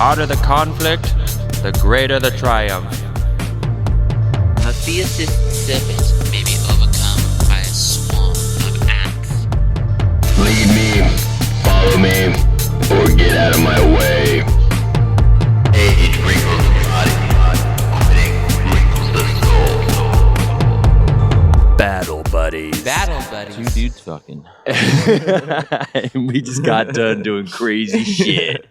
hotter the conflict, the greater the triumph. A fiercest serpent may be overcome by a swarm of ants. Lead me, follow me, or get out of my way. Age wrinkles the body, quitting wrinkles the soul. Battle buddies. Battle buddies. Two dudes fucking. And we just got done doing crazy shit.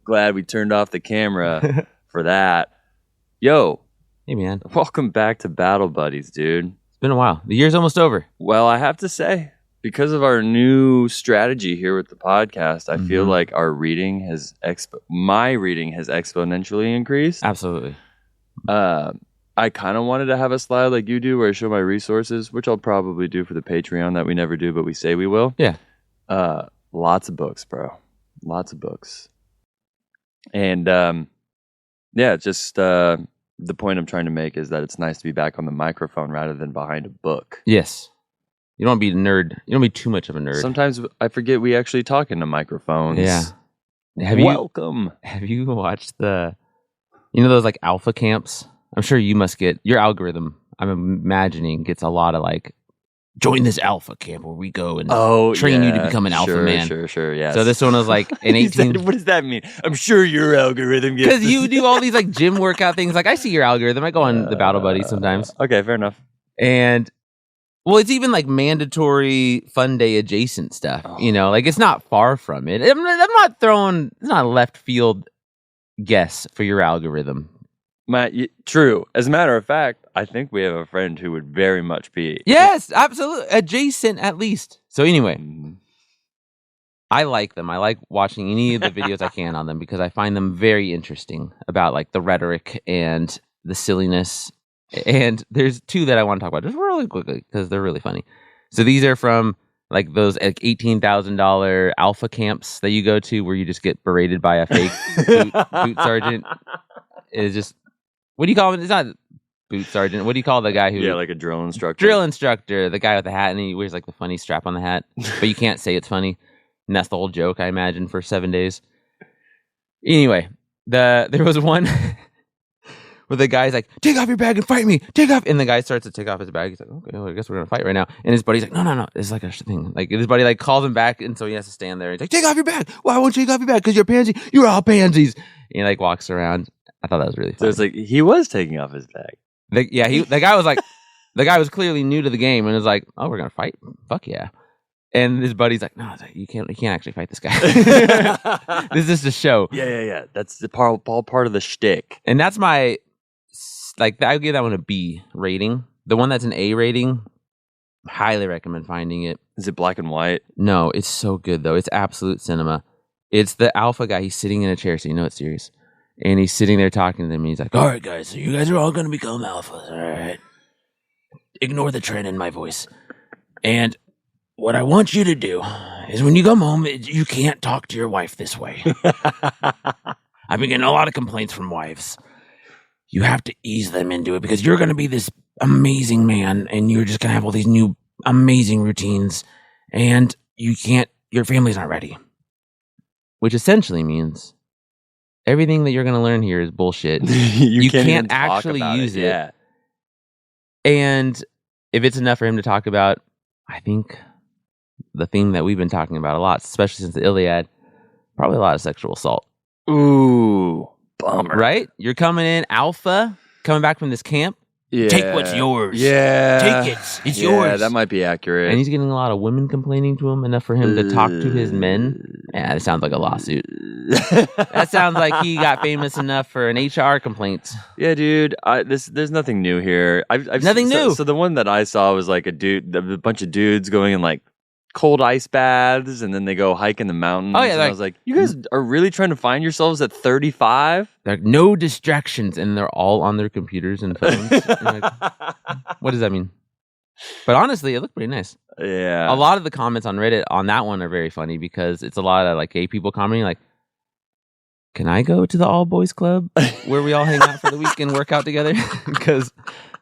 Glad we turned off the camera for that. Yo, Hey, man. welcome back to Battle Buddies, dude. It's been a while. The year's almost over. Well, I have to say, because of our new strategy here with the podcast, I feel like our reading has my reading has exponentially increased. Absolutely. I kind of wanted to have a slide like you do where I show my resources, which I'll probably do for the Patreon that we never do, but we say we will. Yeah. Lots of books, bro. Lots of books. And yeah, just the point I'm trying to make is that it's nice to be back on the microphone rather than behind a book. Yes. You don't want to be a nerd. You don't want to be too much of a nerd. Sometimes I forget we actually talk into microphones. Yeah. Welcome. Have you watched those like alpha camps? I'm sure you must get your algorithm. I'm imagining gets a lot of like, join this alpha camp where we go and train you to become an alpha man. Sure, yeah. So this one was like an 18. What does that mean? I'm sure your algorithm gets Because you do all these like gym workout things. Like I see your algorithm. I go on the Battle Buddy sometimes. Okay, fair enough. And well, it's even like mandatory fun day adjacent stuff. You know, like it's not far from it. I'm not throwing. It's not a left field guess for your algorithm. True. As a matter of fact, I think we have a friend who would very much be. Yes, absolutely. Adjacent at least. So anyway, I like them. I like watching any of the videos I can on them because I find them very interesting about like the rhetoric and the silliness. And there's two that I want to talk about just really quickly because they're really funny. So these are from like those like $18,000 alpha camps that you go to where you just get berated by a fake boot sergeant. It's just, what do you call it? It's not boot sergeant. What do you call the guy who? Yeah, like a drill instructor. Drill instructor, the guy with the hat, and he wears like the funny strap on the hat, but you can't say it's funny. And that's the whole joke, I imagine, for 7 days. Anyway, there was one where the guy's like, take off your bag and fight me. Take off. And the guy starts to take off his bag. He's like, okay, well, I guess we're going to fight right now. And his buddy's like, no. It's like a thing. Like his buddy like calls him back. And so he has to stand there. He's like, take off your bag. Why won't you take off your bag? Because you're a pansy. You're all pansies. And he like walks around. I thought that was really funny. So it's like he was taking off his bag. The guy was like, the guy was clearly new to the game and was like, oh, we're going to fight? Fuck yeah. And his buddy's like, no, you can't actually fight this guy. This is just a show. Yeah. That's the all part of the shtick. And that's my, like, I would give that one a B rating. The one that's an A rating, highly recommend finding it. Is it black and white? No, it's so good, though. It's absolute cinema. It's the alpha guy. He's sitting in a chair, so you know it's serious. And he's sitting there talking to them. And he's like, all right, guys, so you guys are all going to become alphas, all right? Ignore the trend in my voice. And what I want you to do is when you come home, you can't talk to your wife this way. I've been getting a lot of complaints from wives. You have to ease them into it because you're going to be this amazing man and you're just going to have all these new amazing routines and your family's not ready. Which essentially means everything that you're going to learn here is bullshit. you can't actually use it. Yeah. And if it's enough for him to talk about, I think the thing that we've been talking about a lot, especially since the Iliad, probably a lot of sexual assault. Ooh, bummer. Right? You're coming in alpha, coming back from this camp. Yeah. Take what's yours. Yeah. Take it. It's yours. Yeah, that might be accurate. And he's getting a lot of women complaining to him, enough for him to talk to his men. Yeah, it sounds like a lawsuit. That sounds like he got famous enough for an HR complaint. Yeah, dude. There's nothing new here. I've Nothing new. So the one that I saw was like a bunch of dudes going in like cold ice baths, and then they go hike in the mountains. Oh yeah, and I was like, you guys are really trying to find yourselves at 35? Like no distractions, and they're all on their computers and phones. And like, what does that mean? But honestly, it looked pretty nice. Yeah. A lot of the comments on Reddit on that one are very funny because it's a lot of like gay people commenting like, can I go to the all boys club where we all hang out for the week and work out together? Because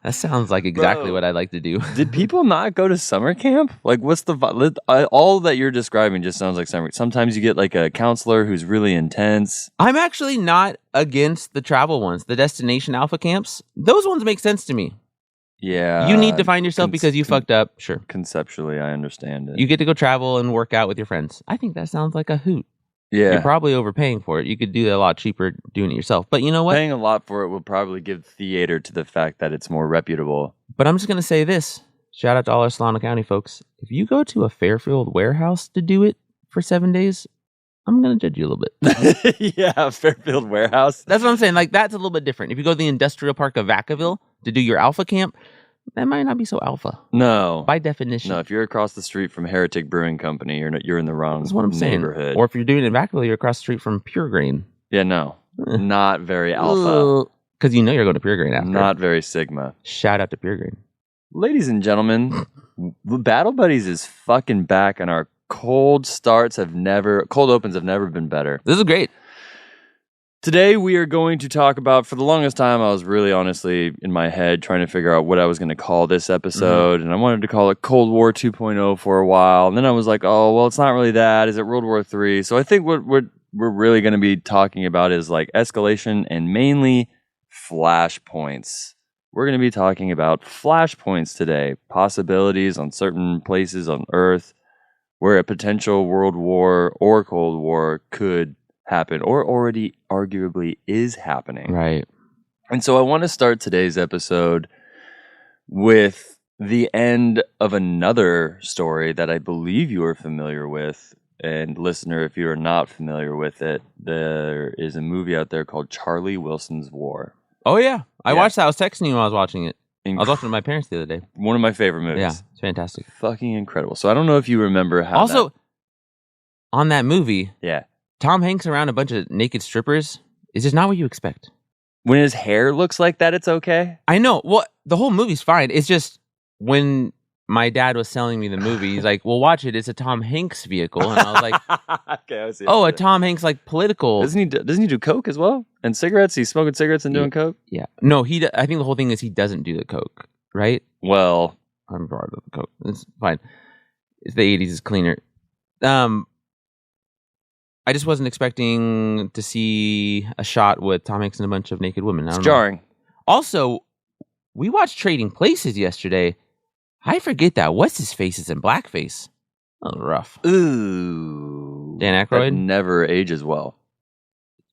That sounds like exactly Bro. what I'd like to do. Did people not go to summer camp? Like, what's all that you're describing just sounds like summer. Sometimes you get like a counselor who's really intense. I'm actually not against the travel ones, the destination alpha camps. Those ones make sense to me. Yeah. You need to find yourself because you fucked up. Sure. Conceptually, I understand it. You get to go travel and work out with your friends. I think that sounds like a hoot. Yeah. You're probably overpaying for it. You could do that a lot cheaper doing it yourself. But you know what? Paying a lot for it will probably give theater to the fact that it's more reputable. But I'm just going to say this. Shout out to all our Solano County folks. If you go to a Fairfield warehouse to do it for 7 days, I'm going to judge you a little bit. Yeah, Fairfield Warehouse. That's what I'm saying. Like, that's a little bit different. If you go to the industrial park of Vacaville to do your alpha camp, that might not be so alpha. No. By definition. No, if you're across the street from Heretic Brewing Company, you're in the wrong That's what I'm neighborhood. saying. Or if you're doing it in Vacaville, you're across the street from Pure Grain. Yeah, no. Not very alpha. Because you know you're going to Pure Grain after. Not very sigma. Shout out to Pure Grain. Ladies and gentlemen, Battle Buddies is fucking back, and our cold opens have never been better. This is great. Today we are going to talk about, for the longest time, I was really honestly in my head trying to figure out what I was going to call this episode, and I wanted to call it Cold War 2.0 for a while, and then I was like, oh, well, it's not really that. Is it World War 3? So I think what we're really going to be talking about is like escalation and mainly flashpoints. We're going to be talking about flashpoints today, possibilities on certain places on Earth where a potential World War or Cold War could happen or already arguably is happening. Right. And so I want to start today's episode with the end of another story that I believe you are familiar with. And listener, if you are not familiar with it, there is a movie out there called Charlie Wilson's War. Oh, yeah. I Yeah. watched that. I was texting you while I was watching it. I was watching it with my parents the other day. One of my favorite movies. Yeah, it's fantastic. Fucking incredible. So I don't know if you remember how Also, on that movie, yeah. Tom Hanks around a bunch of naked strippers is just not what you expect. When his hair looks like that, it's okay? I know. Well, the whole movie's fine. It's just when my dad was selling me the movie, he's like, well, watch it. It's a Tom Hanks vehicle. And I was like, okay, I see. oh, a Tom Hanks, like, political. Doesn't he do coke as well? And cigarettes? He's smoking cigarettes and doing coke? Yeah. No, I think the whole thing is he doesn't do the coke, right? Well, I'm proud of the coke. It's fine. It's the 80s. It's cleaner. I just wasn't expecting to see a shot with Tom Hanks and a bunch of naked women. it's jarring. Also, we watched Trading Places yesterday. I forget that. What's his face is in blackface. That was rough. Ooh. Dan That Aykroyd never ages well.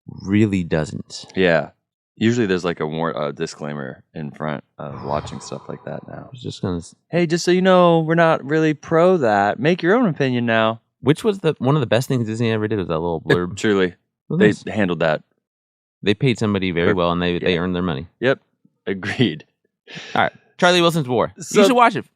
really doesn't. Yeah. Usually there's like a disclaimer in front of watching stuff like that now. I was just gonna. Hey, just so you know, we're not really pro that. Make your own opinion now. Which was one of the best things Disney ever did was that little blurb. Truly. Well, They nice. handled that. They paid somebody very well, and they Yeah. earned their money. Yep. Agreed. All right, Charlie Wilson's War. So- You should watch it.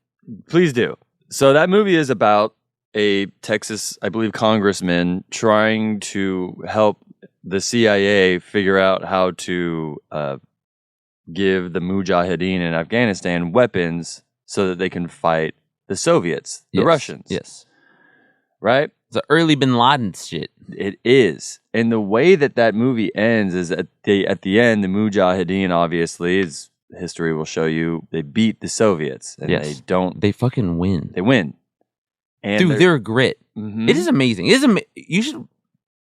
Please do. So that movie is about a Texas, I believe, congressman trying to help the CIA figure out how to give the Mujahideen in Afghanistan weapons so that they can fight the Soviets, the Yes, Russians. Yes, Right? it's the early Bin Laden shit. It is. And the way that movie ends is at the end, the Mujahideen, obviously, as history will show you, they beat the Soviets. And Yes. they Fucking win. they win. And Dude, they're grit. Mhm. It is amazing. It is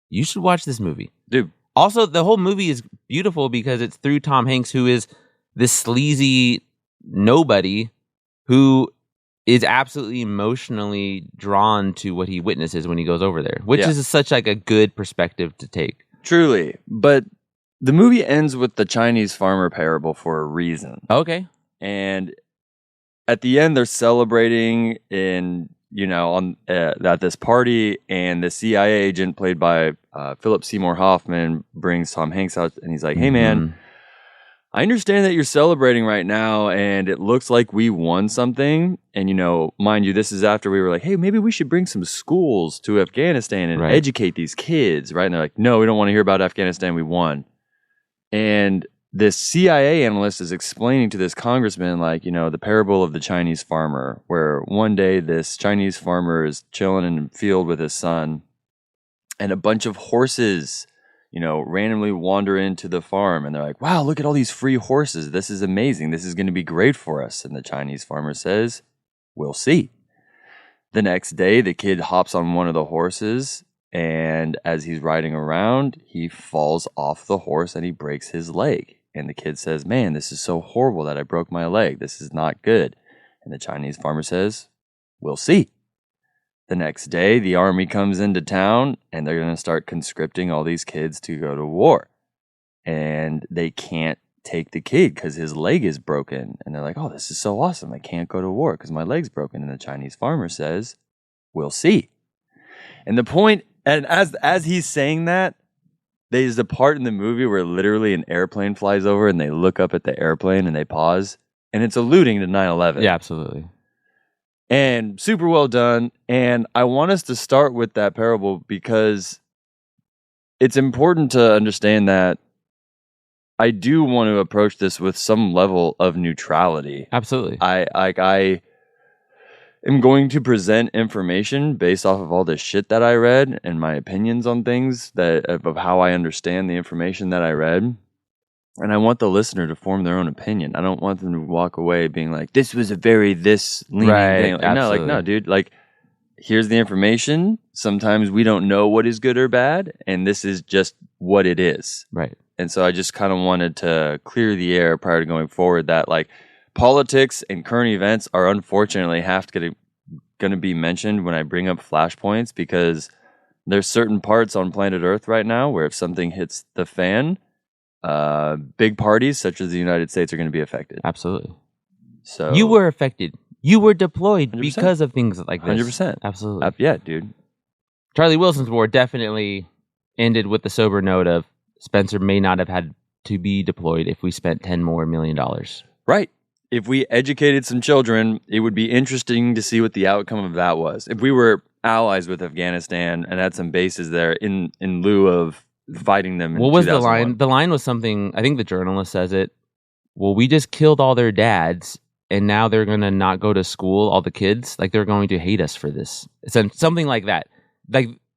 you should watch this movie. Dude, Also, the whole movie is beautiful because it's through Tom Hanks, who is this sleazy nobody who is absolutely emotionally drawn to what he witnesses when he goes over there, which Yeah. is such like a good perspective to take. truly. But the movie ends with the Chinese farmer parable for a reason. Okay. And at the end, they're celebrating on at this party, and the CIA agent played by Philip Seymour Hoffman brings Tom Hanks out, and he's like, "Hey, man, I understand that you're celebrating right now, and it looks like we won something. And mind you, this is after we were like, hey, maybe we should bring some schools to Afghanistan and Right. educate these kids, right? And they're like, no, we don't want to hear about Afghanistan. We won." And this CIA analyst is explaining to this congressman, like, the parable of the Chinese farmer, where one day this Chinese farmer is chilling in a field with his son, and a bunch of horses, randomly wander into the farm and they're like, wow, look at all these free horses. This is amazing. This is going to be great for us. And the Chinese farmer says, we'll see. The next day, the kid hops on one of the horses, and as he's riding around, he falls off the horse and he breaks his leg. And the kid says, man, this is so horrible that I broke my leg. This is not good. And the Chinese farmer says, we'll see. The next day, the army comes into town, and they're going to start conscripting all these kids to go to war. And they can't take the kid because his leg is broken. And they're like, oh, this is so awesome. I can't go to war because my leg's broken. And the Chinese farmer says, we'll see. And the point, and as he's saying that, there's a part in the movie where literally an airplane flies over and they look up at the airplane and they pause. And it's alluding to 9/11. Yeah, absolutely. And super well done. And I want us to start with that parable because it's important to understand that I do want to approach this with some level of neutrality. Absolutely. I am going to present information based off of all the shit that I read and my opinions on things of how I understand the information that I read. And I want the listener to form their own opinion. I don't want them to walk away being like, this was a very this leaning thing. No, dude, here's the information. Sometimes we don't know what is good or bad, and this is just what it is. Right. And so I just kind of wanted to clear the air prior to going forward that politics and current events are unfortunately going to be mentioned when I bring up Flashpoints, because there's certain parts on planet Earth right now where if something hits the fan, big parties such as the United States are going to be affected. Absolutely. So you were affected. You were deployed 100%. because of things like this. 100%. Absolutely. Yeah, dude. Charlie Wilson's war definitely ended with the sober note of Spencer may not have had to be deployed if we spent $10 million more. Right. If we educated some children, it would be interesting to see what the outcome of that was. If we were allies with Afghanistan and had some bases there in lieu of fighting them. What was the line? The line was something, I think the journalist says it. Well, we just killed all their dads, and now they're going to not go to school, all the kids. They're going to hate us for this. It's something like that.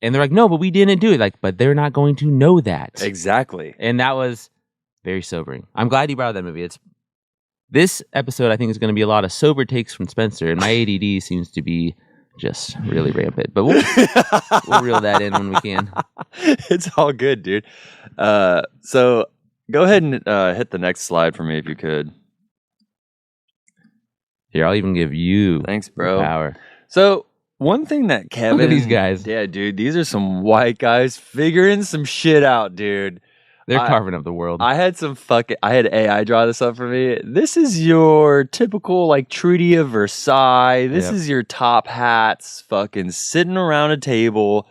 And they're like, no, but we didn't do it. But they're not going to know that. Exactly. And that was very sobering. I'm glad you brought up that movie. This episode, I think, is going to be a lot of sober takes from Spencer, and my ADD seems to be just really rampant. But we'll reel that in when we can. It's all good, dude. So go ahead and hit the next slide for me if you could. Here, I'll even give you thanks, bro. Power. So one thing that Kevin... Look at these guys. Yeah, dude. These are some white guys figuring some shit out, dude. They're carving up the world. I had AI draw this up for me. This is your typical Treaty of Versailles. This is your top hats fucking sitting around a table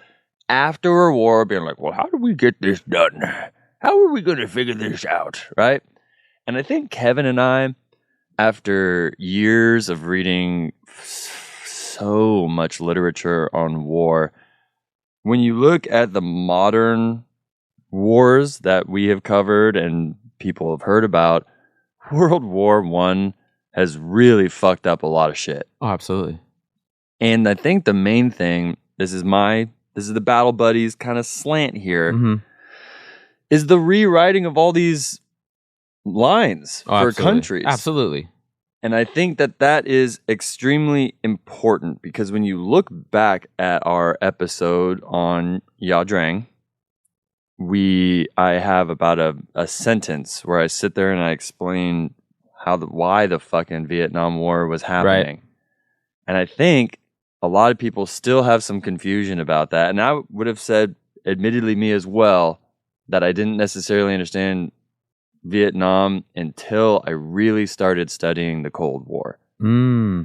after a war being like, well, how do we get this done? How are we going to figure this out? Right? And I think Kevin and I, after years of reading so much literature on war, when you look at the modern wars that we have covered and people have heard about, World War I has really fucked up a lot of shit. Oh, absolutely. And I think the main thing, this is the Battle Buddies kind of slant here, is the rewriting of all these lines for countries. Absolutely. And I think that is extremely important because when you look back at our episode on Yadrang, I have about a sentence where I sit there and I explain why the fucking Vietnam War was happening. Right. And I think a lot of people still have some confusion about that. And I would have said, admittedly me as well, that I didn't necessarily understand Vietnam until I really started studying the Cold War.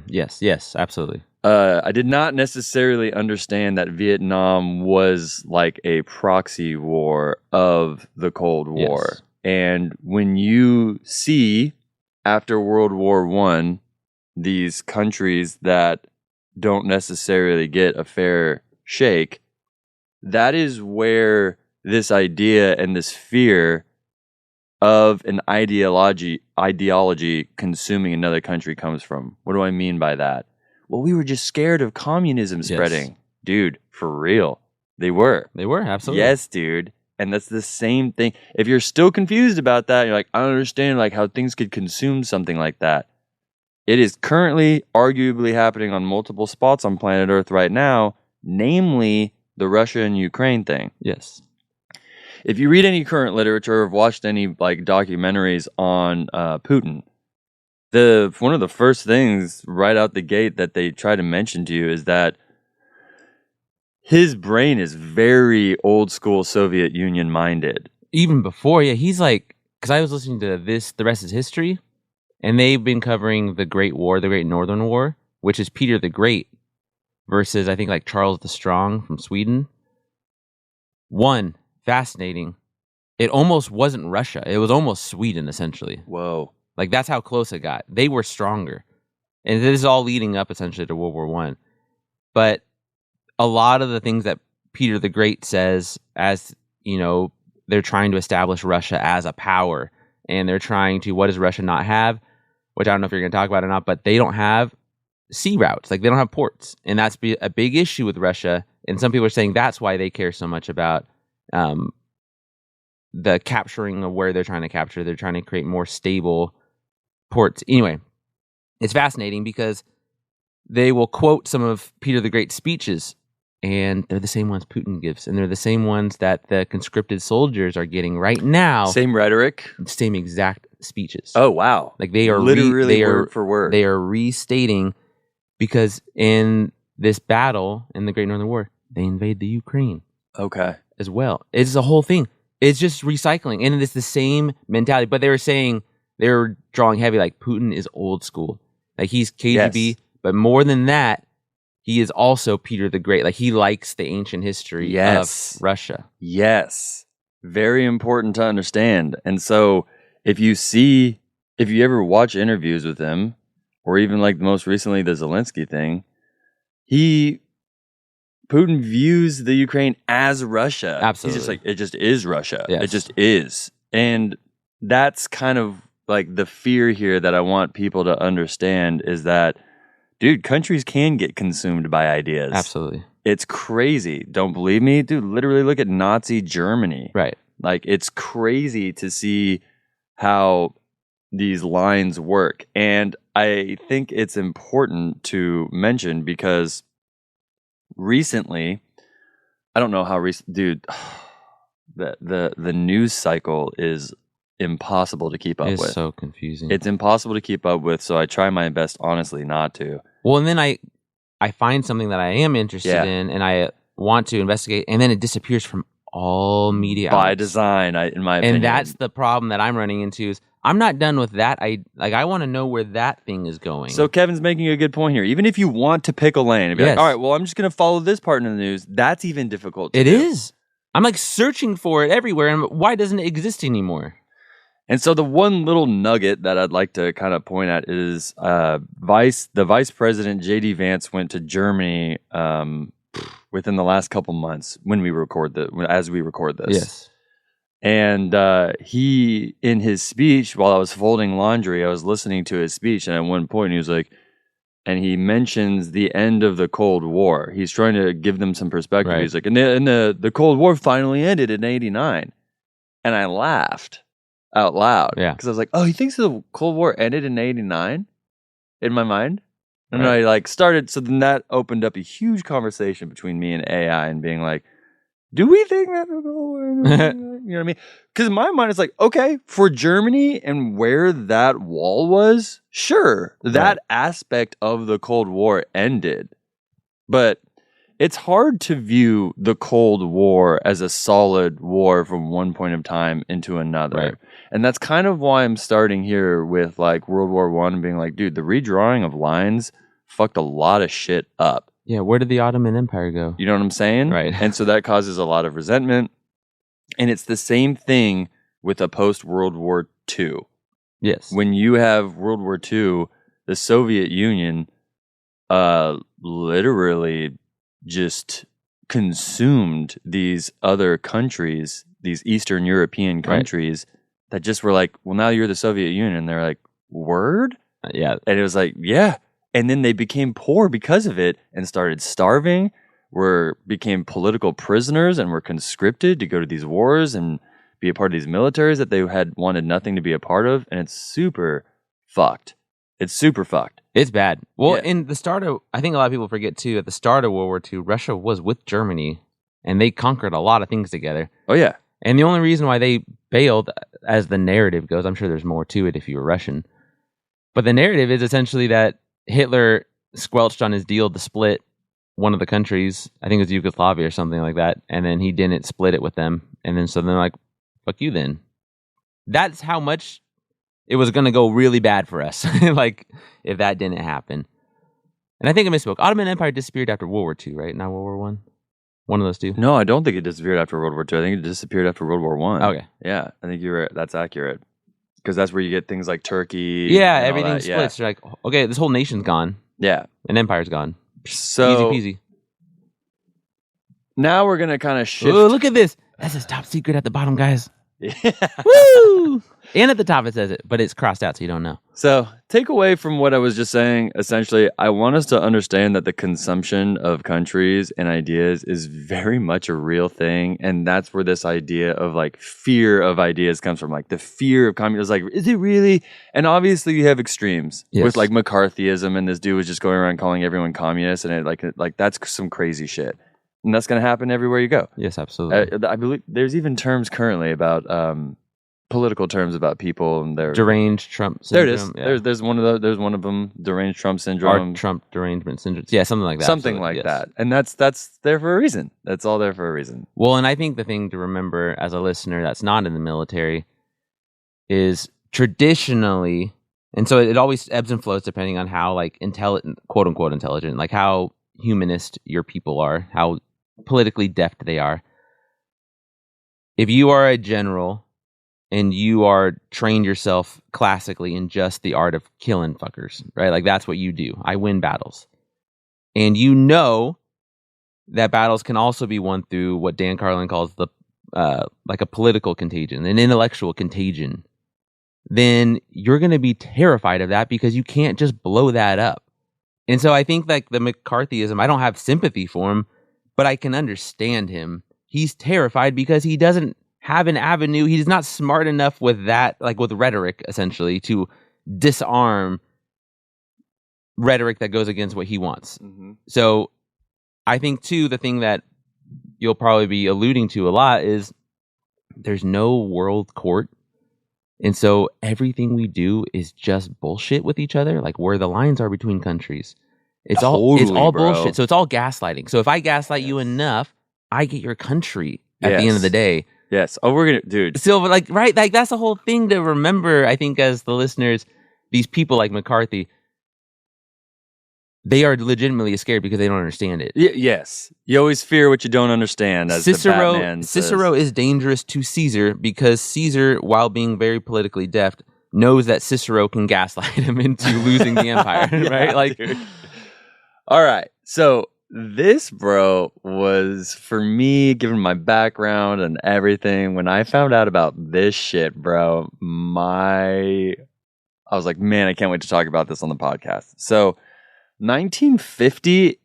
Yes, absolutely. I did not necessarily understand that Vietnam was like a proxy war of the Cold War. Yes. And when you see after World War I, these countries that don't necessarily get a fair shake, that is where this idea and this fear of an ideology consuming another country comes from. What do I mean by that? Well, we were just scared of communism spreading. Yes. Dude, for real. They were. Absolutely. Yes, dude. And that's the same thing. If you're still confused about that, you're like, I don't understand like how things could consume something like that. It is currently arguably happening on multiple spots on planet Earth right now, namely the Russia and Ukraine thing. Yes. If you read any current literature or have watched any like documentaries on Putin, one of the first things right out the gate that they try to mention to you is that his brain is very old school Soviet Union minded. Even before, yeah, he's like, because I was listening to The Rest is History, and they've been covering the Great War, the Great Northern War, which is Peter the Great versus, I think, like Charles the Strong from Sweden. One, fascinating. It almost wasn't Russia. It was almost Sweden, essentially. Whoa. Like, that's how close it got. They were stronger. And this is all leading up, essentially, to World War I. But a lot of the things that Peter the Great says, as, you know, they're trying to establish Russia as a power, and they're trying to, what does Russia not have? Which I don't know if you're going to talk about it or not, but they don't have sea routes. Like, they don't have ports. And that's a big issue with Russia. And some people are saying that's why they care so much about the capturing of where they're trying to capture. They're trying to create more stable ports. Anyway, it's fascinating because they will quote some of Peter the Great's speeches, and they're the same ones Putin gives, and they're the same ones that the conscripted soldiers are getting right now. Same rhetoric? Same exact speeches. Oh, wow. Like, they are literally word for word. They are restating, because in this battle, in the Great Northern War, they invade the Ukraine. Okay. As well. It's the whole thing. It's just recycling. And it's the same mentality. But they were saying, they were drawing heavy, like, Putin is old school. Like, he's KGB. Yes. But more than that, he is also Peter the Great. Like, he likes the ancient history of Russia. Yes. Very important to understand. And so if you ever watch interviews with him, or even like most recently the Zelensky thing, Putin views the Ukraine as Russia. Absolutely. He's just like, it just is Russia. Yes. It just is. And that's kind of like the fear here that I want people to understand is that, dude, countries can get consumed by ideas. Absolutely. It's crazy. Don't believe me? Dude, literally look at Nazi Germany. Right. Like, it's crazy to see how these lines work. And I think it's important to mention because recently, I don't know how recent, dude, the news cycle is impossible to keep up with. It's so confusing. It's impossible to keep up with, so I try my best, honestly, not to. Well, and then I find something that I am interested in, and I want to investigate, and then it disappears from all media by outlets. design, in my opinion. And that's the problem that I'm running into is I'm not done with that. I want to know where that thing is going. So Kevin's making a good point here. Even if you want to pick a lane and be like, all right, well, I'm just going to follow this part in the news, that's even difficult to do. It is. I'm like searching for it everywhere, and why doesn't it exist anymore? And so the one little nugget that I'd like to kind of point at is the Vice President, J.D. Vance, went to Germany within the last couple months as we record this. Yes. And he, in his speech, while I was folding laundry, I was listening to his speech, and at one point he was like, and he mentions the end of the Cold War. He's trying to give them some perspective. Right. He's like, and the Cold War finally ended in '89. And I laughed out loud. Yeah. Because I was like, oh, he thinks the Cold War ended in '89? In my mind? And then I started, so then that opened up a huge conversation between me and AI and being like, do we think that? You know what I mean? Because in my mind, it's like, okay, for Germany and where that wall was, sure, that aspect of the Cold War ended. But it's hard to view the Cold War as a solid war from one point of time into another. Right. And that's kind of why I'm starting here with like World War I and being like, dude, the redrawing of lines fucked a lot of shit up. Yeah, where did the Ottoman Empire go? You know what I'm saying? Right. And so that causes a lot of resentment. And it's the same thing with a post-World War II. Yes. When you have World War II, the Soviet Union literally just consumed these other countries, these Eastern European countries that just were like, well, now you're the Soviet Union. And they're like, word? Yeah. And it was like, yeah. And then they became poor because of it and started starving, became political prisoners and were conscripted to go to these wars and be a part of these militaries that they had wanted nothing to be a part of, and it's super fucked. It's super fucked. It's bad. Well, Yeah. in the start of, I think a lot of people forget too, at the start of World War II, Russia was with Germany, and they conquered a lot of things together. Oh yeah. And the only reason why they bailed, as the narrative goes, I'm sure there's more to it if you were Russian, but the narrative is essentially that Hitler squelched on his deal to split one of the countries, I think it was Yugoslavia or something like that, and then he didn't split it with them. And then so they're like, fuck you then. That's how much it was going to go really bad for us, like, if that didn't happen. And I think I misspoke. Ottoman Empire disappeared after World War II, right? Not World War I? One of those two? No, I don't think it disappeared after World War II. I think it disappeared after World War One. Okay. Yeah, I think you're right. That's accurate. Because that's where you get things like Turkey. Yeah, and all everything that. splits. You're like, okay, this whole nation's gone. Yeah. An empire's gone. So Easy peasy. now we're gonna kind of shift. Ooh, look at this. That says top secret at the bottom, guys. Yeah. Woo! And at the top it says it, but it's crossed out so you don't know. So, take away from what I was just saying, essentially, I want us to understand that the consumption of countries and ideas is very much a real thing. And that's where this idea of like fear of ideas comes from. Like the fear of communism, like, is it really? And obviously, you have extremes Yes. with like McCarthyism, and this dude was just going around calling everyone communist, and it like that's some crazy shit. And that's going to happen everywhere you go. Yes, absolutely. I believe there's even terms currently about political terms about people and their Deranged Trump there syndrome. it is. There's one of them. Deranged Trump Or syndrome. Trump derangement syndrome. Yeah, something like that. Something absolutely, like yes. that. And that's there for a reason. That's all there for a reason. Well, and I think the thing to remember as a listener that's not in the military is traditionally, and so it always ebbs and flows depending on how like intelligent, quote unquote intelligent, like how humanist your people are, how politically deft they are. If you are a general and you are trained yourself classically in just the art of killing fuckers, right? Like that's what you do. I win battles. And you know that battles can also be won through what Dan Carlin calls the like a political contagion, an intellectual contagion. Then you're going to be terrified of that because you can't just blow that up. And so I think like the McCarthyism, I don't have sympathy for him, but I can understand him. He's terrified because he doesn't have an avenue. He's not smart enough with that, like with rhetoric, essentially, to disarm rhetoric that goes against what he wants. Mm-hmm. So I think, too, the thing that you'll probably be alluding to a lot is there's no world court. And so everything we do is just bullshit with each other, like where the lines are between countries. It's all Totally, bro. bullshit. So it's all gaslighting. So if I gaslight you enough, I get your country at the end Yes. of the day. Yes. Oh, we're gonna, dude. So like, right, like that's the whole thing to remember, I think, as the listeners, these people like McCarthy, they are legitimately scared because they don't understand it. Yes. You always fear what you don't understand. As the Batman says. Cicero is dangerous to Caesar because Caesar, while being very politically deft, knows that Cicero can gaslight him into losing the empire, Yeah, right? Like, dude. All right. So this, bro, was for me, given my background and everything, when I found out about this shit, bro, I was like, man, I can't wait to talk about this on the podcast. So 1950,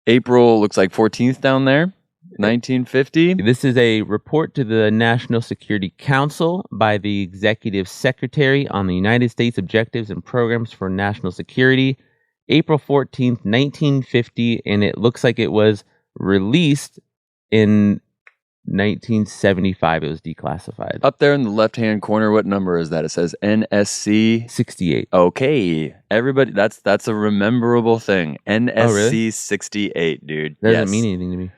April looks like 14th down there. 1950. this is a report to the National Security Council by the Executive Secretary on the United States Objectives and Programs for National Security, April 14th, 1950, and it looks like it was released in 1975. It was declassified. Up there in the left-hand corner, what number is that? It says NSC 68. Okay, everybody, that's a rememberable thing. NSC really? 68, dude. That doesn't Yes. mean anything to me.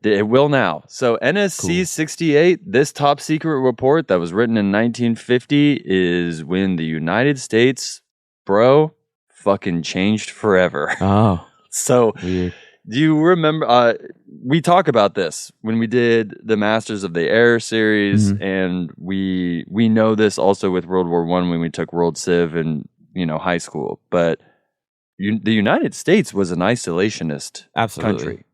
It will now. So NSC Cool. 68, this top secret report that was written in 1950 is when the United States, bro, fucking changed forever. Oh, So weird. do you remember, we talk about this when we did the Masters of the Air series, Mhm. and we know this also with World War I when we took World Civ in high school. But the United States was an isolationist Absolutely. country.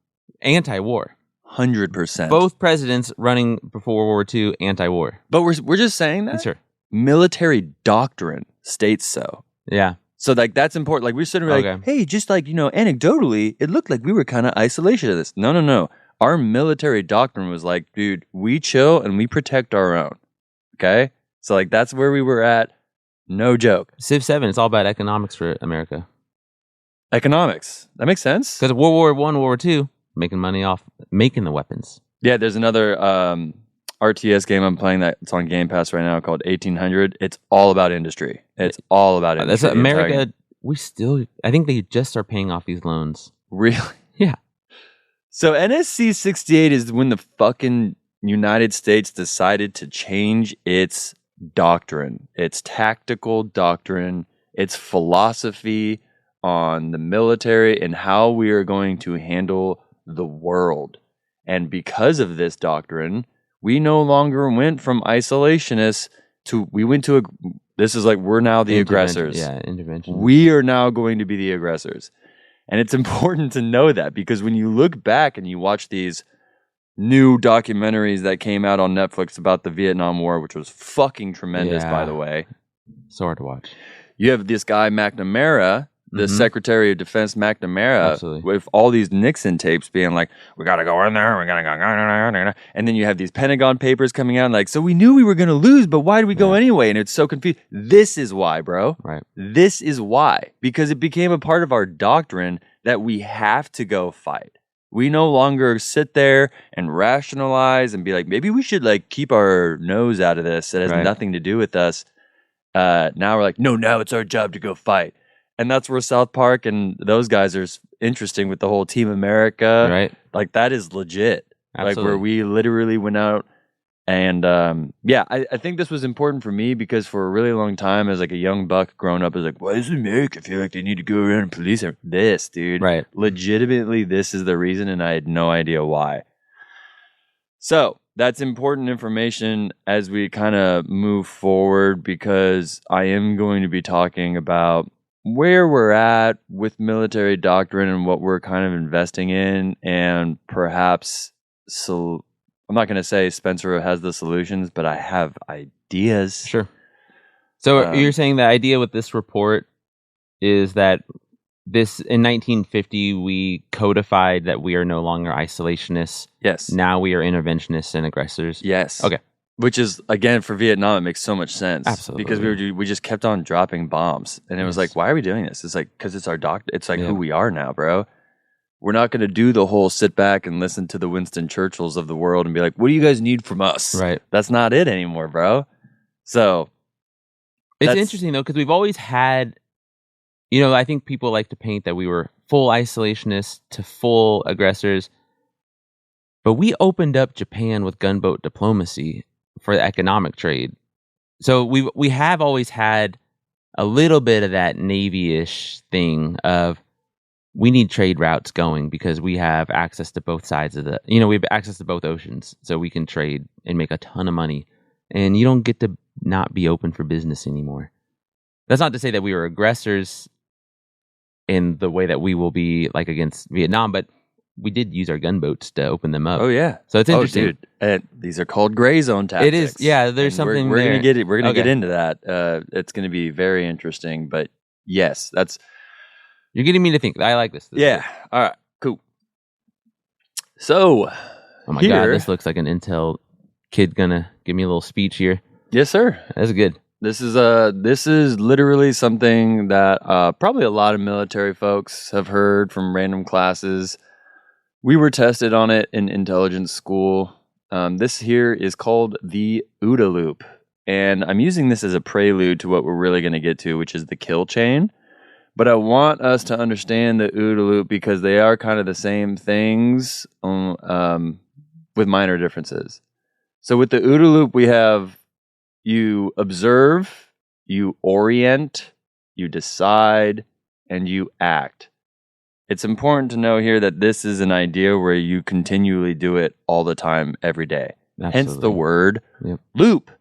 Anti-war. 100%. Both presidents running before World War II, anti-war. But we're just saying that Sure. military doctrine states so. Yeah. So like that's important. Like we're sitting there like, hey, just like, anecdotally, it looked like we were kind of isolationist. No. Our military doctrine was like, dude, we chill and we protect our own. Okay? So like that's where we were at. No joke. Civ 7, it's all about economics for America. Economics. That makes sense. Because World War I, World War II, making money off making the weapons. Yeah, there's another RTS game I'm playing that's on Game Pass right now called 1800. It's all about industry. It's all about industry. That's America. I think they just are paying off these loans. Really? Yeah. So NSC 68 is when the fucking United States decided to change its doctrine, its tactical doctrine, its philosophy on the military and how we are going to handle the world. And because of this doctrine, we no longer went from isolationists to, this is like, we're now the aggressors. Yeah, intervention. We are now going to be the aggressors. And it's important to know that because when you look back and you watch these new documentaries that came out on Netflix about the Vietnam War, which was fucking tremendous, by the way. So hard to watch. You have this guy, McNamara, the Secretary of Defense McNamara, with all these Nixon tapes being like, we got to go in there, we got to go. And then you have these Pentagon papers coming out like, so we knew we were going to lose, but why did we go anyway? And it's so confused. This is why, bro. Right. This is why. Because it became a part of our doctrine that we have to go fight. We no longer sit there and rationalize and be like, maybe we should like keep our nose out of this. It has nothing to do with us. Now we're like, no, now it's our job to go fight. And that's where South Park and those guys are interesting with the whole Team America. Right. Like that is legit. Absolutely. Like where we literally went out and I think this was important for me because for a really long time as like a young buck growing up, I was like, why does America feel like they need to go around and police this, dude? Right. Legitimately, this is the reason and I had no idea why. So that's important information as we kind of move forward because I am going to be talking about where we're at with military doctrine and what we're kind of investing in and perhaps I'm not going to say Spencer has the solutions, but I have ideas. Sure. So you're saying the idea with this report is that in 1950 we codified that we are no longer isolationists. Yes. Now we are interventionists and aggressors. Yes. Okay. Which is, again, for Vietnam, it makes so much sense. Absolutely. Because we just kept on dropping bombs. And it was like, why are we doing this? It's like, because it's our doctor. It's like who we are now, bro. We're not going to do the whole sit back and listen to the Winston Churchills of the world and be like, what do you guys need from us? Right. That's not it anymore, bro. So. It's interesting, though, because we've always had, I think people like to paint that we were full isolationists to full aggressors. But we opened up Japan with gunboat diplomacy for the economic trade. So we have always had a little bit of that Navy-ish thing of we need trade routes going because we have access to both sides of we have access to both oceans. So we can trade and make a ton of money. And you don't get to not be open for business anymore. That's not to say that we were aggressors in the way that we will be like against Vietnam, but we did use our gunboats to open them up. Oh yeah, so it's interesting. Dude. These are called gray zone tactics. It is, yeah. There's something we're there. gonna get it. We're gonna get into that. It's gonna be very interesting. But yes, you're getting me to think. I like this. Yeah. All right. Cool. So, oh my god, this looks like an Intel kid gonna give me a little speech here. Yes, sir. That's good. This is literally something that probably a lot of military folks have heard from random classes. We were tested on it in intelligence school. This here is called the OODA loop. And I'm using this as a prelude to what we're really going to get to, which is the kill chain. But I want us to understand the OODA loop because they are kind of the same things with minor differences. So with the OODA loop, we have you observe, you orient, you decide, and you act. It's important to know here that this is an idea where you continually do it all the time, every day. Absolutely. Hence the word loop,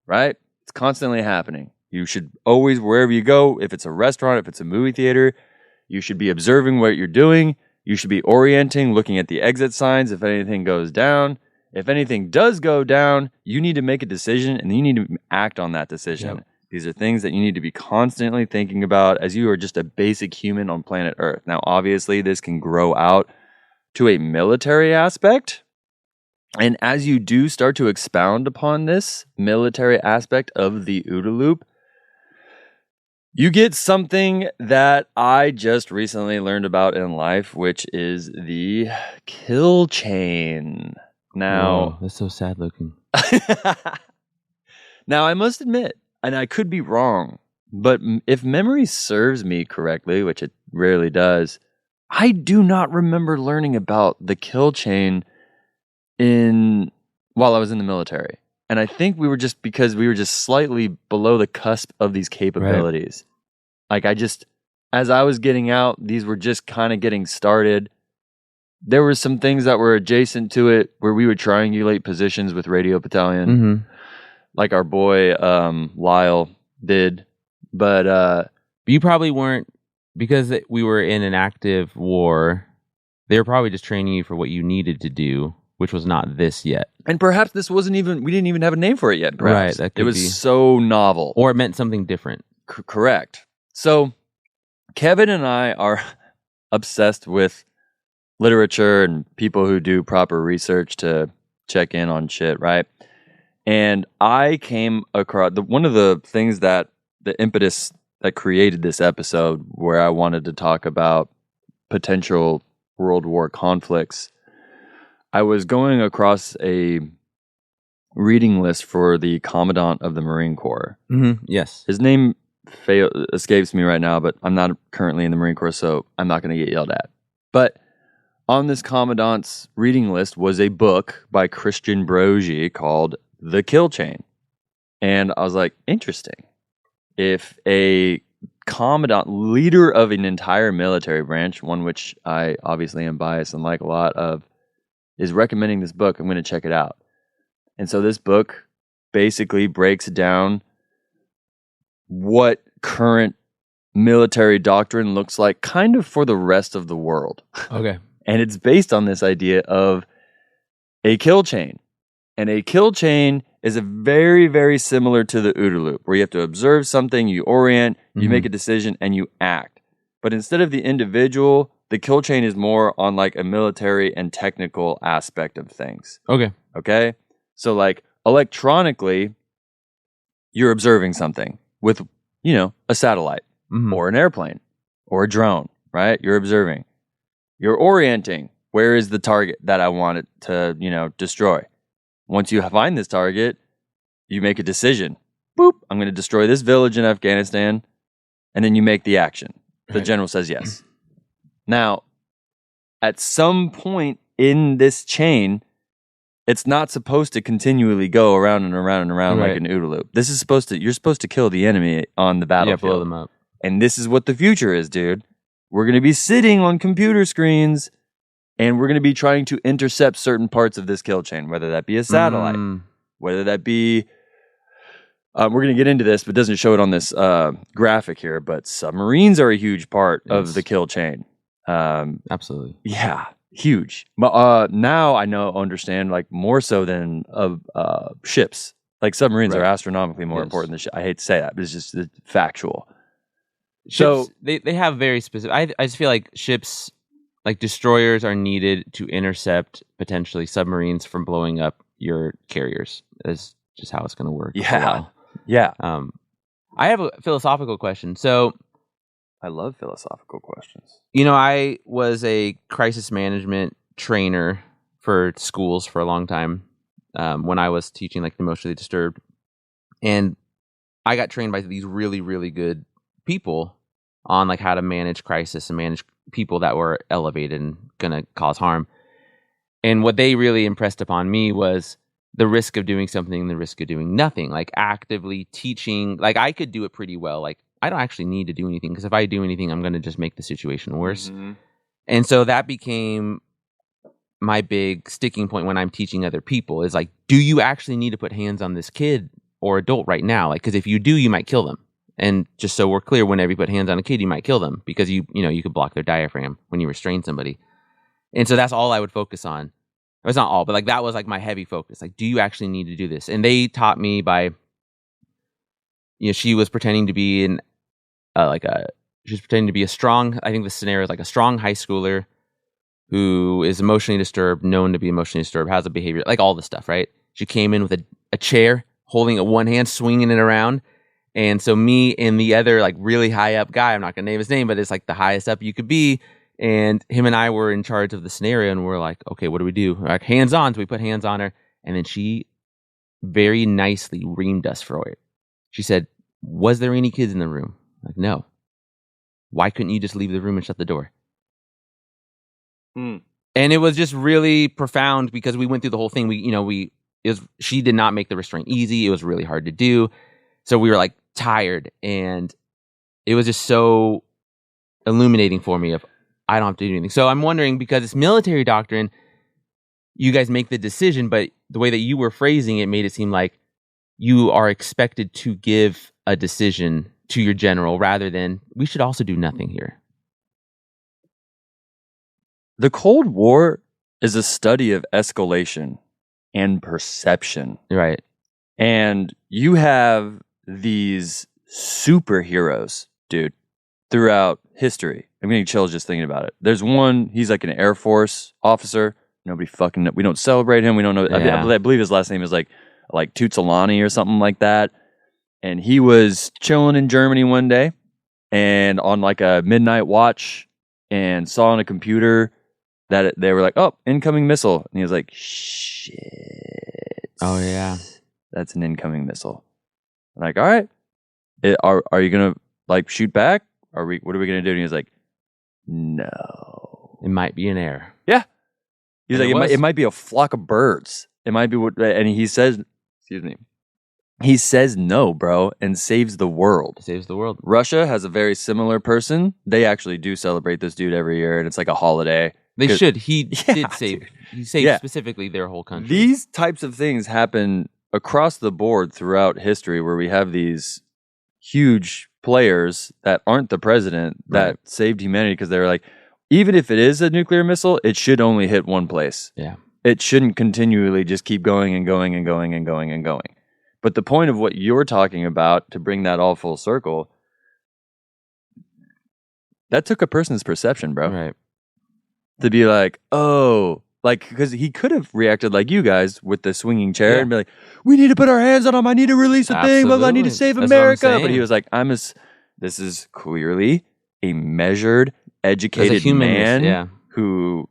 right? It's constantly happening. You should always, wherever you go, if it's a restaurant, if it's a movie theater, you should be observing what you're doing. You should be orienting, looking at the exit signs if anything goes down. If anything does go down, you need to make a decision and you need to act on that decision. These are things that you need to be constantly thinking about as you are just a basic human on planet Earth. Now, obviously, this can grow out to a military aspect. And as you do start to expound upon this military aspect of the OODA loop, you get something that I just recently learned about in life, which is the kill chain. Now, Whoa, that's so sad looking. now I must admit, and I could be wrong, but if memory serves me correctly, which it rarely does, I do not remember learning about the kill chain while I was in the military. And I think because we were just slightly below the cusp of these capabilities. Right. Like as I was getting out, these were just kind of getting started. There were some things that were adjacent to it where we would triangulate positions with Radio Battalion, like our boy Lyle did. But you probably weren't, because we were in an active war, they were probably just training you for what you needed to do, which was not this yet. And perhaps this we didn't even have a name for it yet. Perhaps. Right. It was so novel. Or it meant something different. Correct. So Kevin and I are obsessed with literature and people who do proper research to check in on shit, right? And I came across one of the things that the impetus that created this episode, where I wanted to talk about potential World War conflicts. I was going across a reading list for the Commandant of the Marine Corps. Yes. His name escapes me right now, but I'm not currently in the Marine Corps, so I'm not going to get yelled at. But on this Commandant's reading list was a book by Christian Brogy called The Kill Chain. And I was like, interesting. If a Commandant, leader of an entire military branch, one which I obviously am biased and like a lot of, is recommending this book, I'm going to check it out. And so this book basically breaks down what current military doctrine looks like kind of for the rest of the world. Okay. And it's based on this idea of a kill chain. And a kill chain is a very, very similar to the OODA loop, where you have to observe something, you orient, you make a decision, and you act. But instead of the individual, the kill chain is more on like a military and technical aspect of things. Okay? So like electronically, you're observing something with, a satellite or an airplane or a drone, right? You're observing. You're orienting. Where is the target that I want it to, destroy? Once you find this target, you make a decision. Boop, I'm going to destroy this village in Afghanistan. And then you make the action. The general says yes. Now, at some point in this chain, it's not supposed to continually go around and around and around like an OODA loop. This is you're supposed to kill the enemy on the battlefield. Yeah, blow them up. And this is what the future is, dude. We're going to be sitting on computer screens and we're going to be trying to intercept certain parts of this kill chain, whether that be a satellite, whether that be, we're going to get into this, but it doesn't show it on this graphic here, but submarines are a huge part of the kill chain. Absolutely. Yeah, huge. But now I understand like more so than ships. Like submarines are astronomically more important than ships. I hate to say that, but it's just factual. Ships, so they have very specific. I just feel like ships, like destroyers, are needed to intercept potentially submarines from blowing up your carriers. That's just how it's going to work. Yeah. I have a philosophical question. So, I love philosophical questions. I was a crisis management trainer for schools for a long time when I was teaching like the emotionally disturbed. And I got trained by these really, really good people on like how to manage crisis and manage people that were elevated and going to cause harm. And what they really impressed upon me was the risk of doing something and the risk of doing nothing, like actively teaching. Like I could do it pretty well. Like I don't actually need to do anything, because if I do anything, I'm going to just make the situation worse. And so that became my big sticking point when I'm teaching other people, is like, do you actually need to put hands on this kid or adult right now? Like, because if you do, you might kill them. And just so we're clear, whenever you put hands on a kid, you might kill them, because you could block their diaphragm when you restrain somebody. And so that's all I would focus on. It's not all, but like that was like my heavy focus. Like, do you actually need to do this? And they taught me by, she was pretending to be she was pretending to be a strong, I think the scenario is like a strong high schooler who is emotionally disturbed, known to be emotionally disturbed, has a behavior, like all this stuff, right? She came in with a chair, holding it one hand, swinging it around. And so me and the other like really high up guy, I'm not going to name his name, but it's like the highest up you could be. And him and I were in charge of the scenario, and we're like, okay, what do we do? We're like, hands on. So we put hands on her. And then she very nicely reamed us for it. She said, was there any kids in the room? I'm like, no. Why couldn't you just leave the room and shut the door? And it was just really profound because we went through the whole thing. She did not make the restraint easy. It was really hard to do. So we were like tired, and it was just so illuminating for me of I don't have to do anything. So I'm wondering, because it's military doctrine, you guys make the decision, but the way that you were phrasing it made it seem like you are expected to give a decision to your general rather than we should also do nothing here. The Cold War is a study of escalation and perception. Right. And you have these superheroes, dude, throughout history. I'm getting chills just thinking about it. There's one, he's like an Air Force officer. We don't celebrate him. We don't know. Yeah. I believe his last name is like Tutsalani or something like that. And he was chilling in Germany one day and on like a midnight watch and saw on a computer that they were like, oh, incoming missile. And he was like, shit. Oh, yeah. That's an incoming missile. I'm like, all right. Are you going to like shoot back? What are we going to do? And he was like, no. It might be an error. Yeah. He's And like, it might be a flock of birds. It might be what, and he says, excuse me, he says no, bro, and saves the world. Saves the world. Russia has a very similar person. They actually do celebrate this dude every year, and it's like a holiday. They should. He Yeah, did save. dude. He saved specifically their whole country. These types of things happen across the board throughout history, where we have these huge players that aren't the president that saved humanity because they were like, even if it is a nuclear missile, it should only hit one place. Yeah. It shouldn't continually just keep going and going and going and going and going. But the point of what you're talking about, to bring that all full circle, that took a person's perception, bro. Right. To be like, oh, like, because he could have reacted like you guys with the swinging chair and be like, we need to put our hands on him. I need to release a thing. Blah, blah, I need to save That's what I'm America. saying. But he was like, this is clearly a measured, educated human, man who